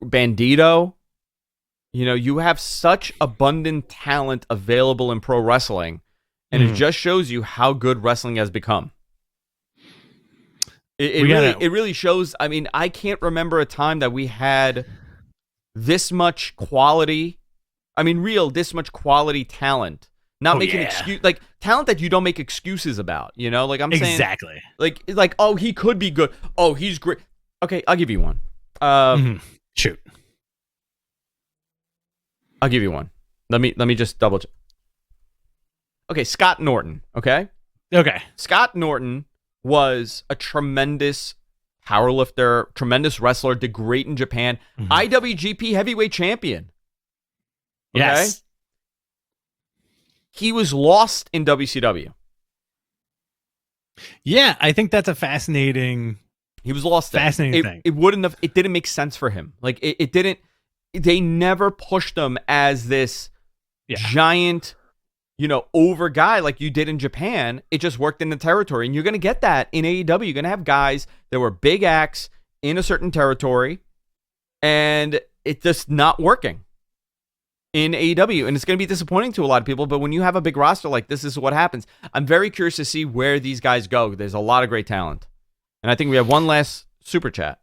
Bandito. You have such abundant talent available in pro wrestling, and it just shows you how good wrestling has become. It really shows. I mean, I can't remember a time that we had this much quality. I mean, this much quality talent. Not making excuse talent that you don't make excuses about. I'm saying exactly. Oh, he could be good. Oh, he's great. Okay, I'll give you one. Shoot. I'll give you one. Let me just double check. Okay, Scott Norton. Okay. Scott Norton was a tremendous powerlifter, tremendous wrestler, did great in Japan. IWGP heavyweight champion. Okay? Yes. He was lost in WCW. Yeah, I think that's a fascinating. He was lost. Fascinating thing. It didn't make sense for him. It didn't. They never pushed him as this giant, over guy like you did in Japan. It just worked in the territory, and you're going to get that in AEW. You're going to have guys that were big acts in a certain territory, and it's just not working in AEW, and it's going to be disappointing to a lot of people, but when you have a big roster like this is what happens. I'm very curious to see where these guys go. There's a lot of great talent. And I think we have one last super chat.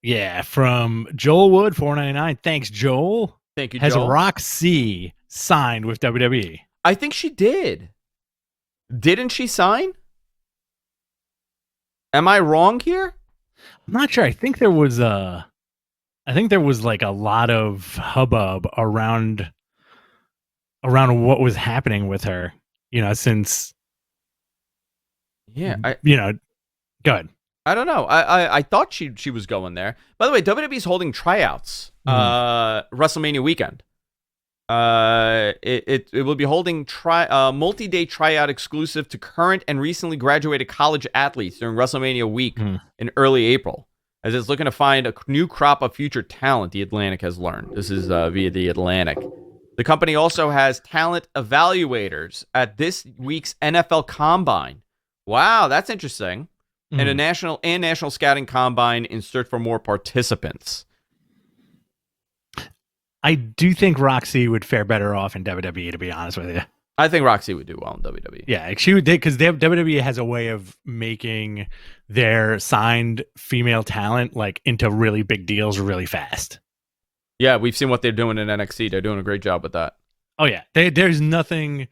Yeah, from Joel Wood, $4.99. Thanks, Joel. Thank you, Has Joel. Roxy signed with WWE? I think she did. Didn't she sign? Am I wrong here? I'm not sure. I think there was like a lot of hubbub around what was happening with her, since Yeah, go ahead. I don't know. I thought she was going there. By the way, WWE's holding tryouts WrestleMania weekend. It will be holding multi-day tryout exclusive to current and recently graduated college athletes during WrestleMania week in early April, as it's looking to find a new crop of future talent, The Atlantic has learned. This is via The Atlantic. The company also has talent evaluators at this week's NFL Combine. Wow, that's interesting. And a national scouting combine in search for more participants. I do think Roxy would fare better off in WWE, to be honest with you. I think Roxy would do well in WWE. Yeah, she would, because WWE has a way of making their signed female talent like into really big deals really fast. Yeah, we've seen what they're doing in NXT. They're doing a great job with that. Oh yeah, there's nothing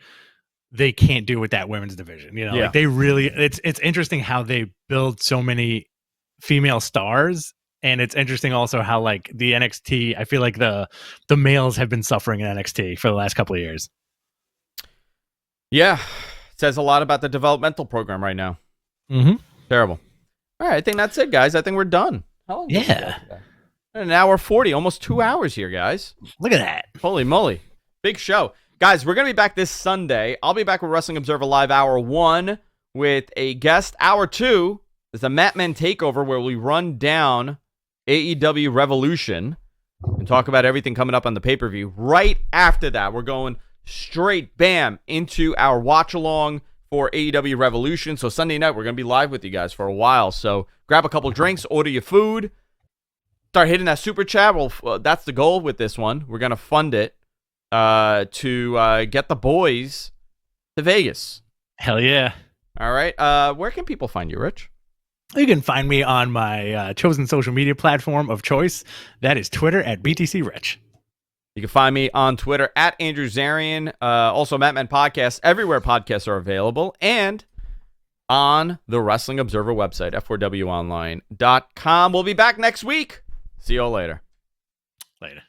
they can't do with that women's division. Like they really, it's interesting how they build so many female stars. And it's interesting also how like the NXT, I feel like the males have been suffering in NXT for the last couple of years. Yeah, it says a lot about the developmental program right now. Terrible. All right, I think that's it, guys. I think we're done. How long? Yeah, an hour 40, almost 2 hours here, guys. Look at that! Holy moly, big show, guys. We're gonna be back this Sunday. I'll be back with Wrestling Observer Live Hour 1 with a guest. Hour 2 is the Matt Men Takeover, where we run down AEW Revolution and talk about everything coming up on the pay-per-view. Right after that, we're going straight bam into our watch-along for AEW Revolution. So Sunday night, we're going to be live with you guys for a while. So grab a couple drinks, order your food, start hitting that super chat. Well, that's the goal with this one. We're going to fund it to get the boys to Vegas. Hell yeah. All right. Where can people find you, Rich? You can find me on my chosen social media platform of choice. That is Twitter at BTCRich. You can find me on Twitter at Andrew Zarian. Also, Matt Men Podcast, everywhere podcasts are available. And on the Wrestling Observer website, f4wonline.com. We'll be back next week. See you all later. Later.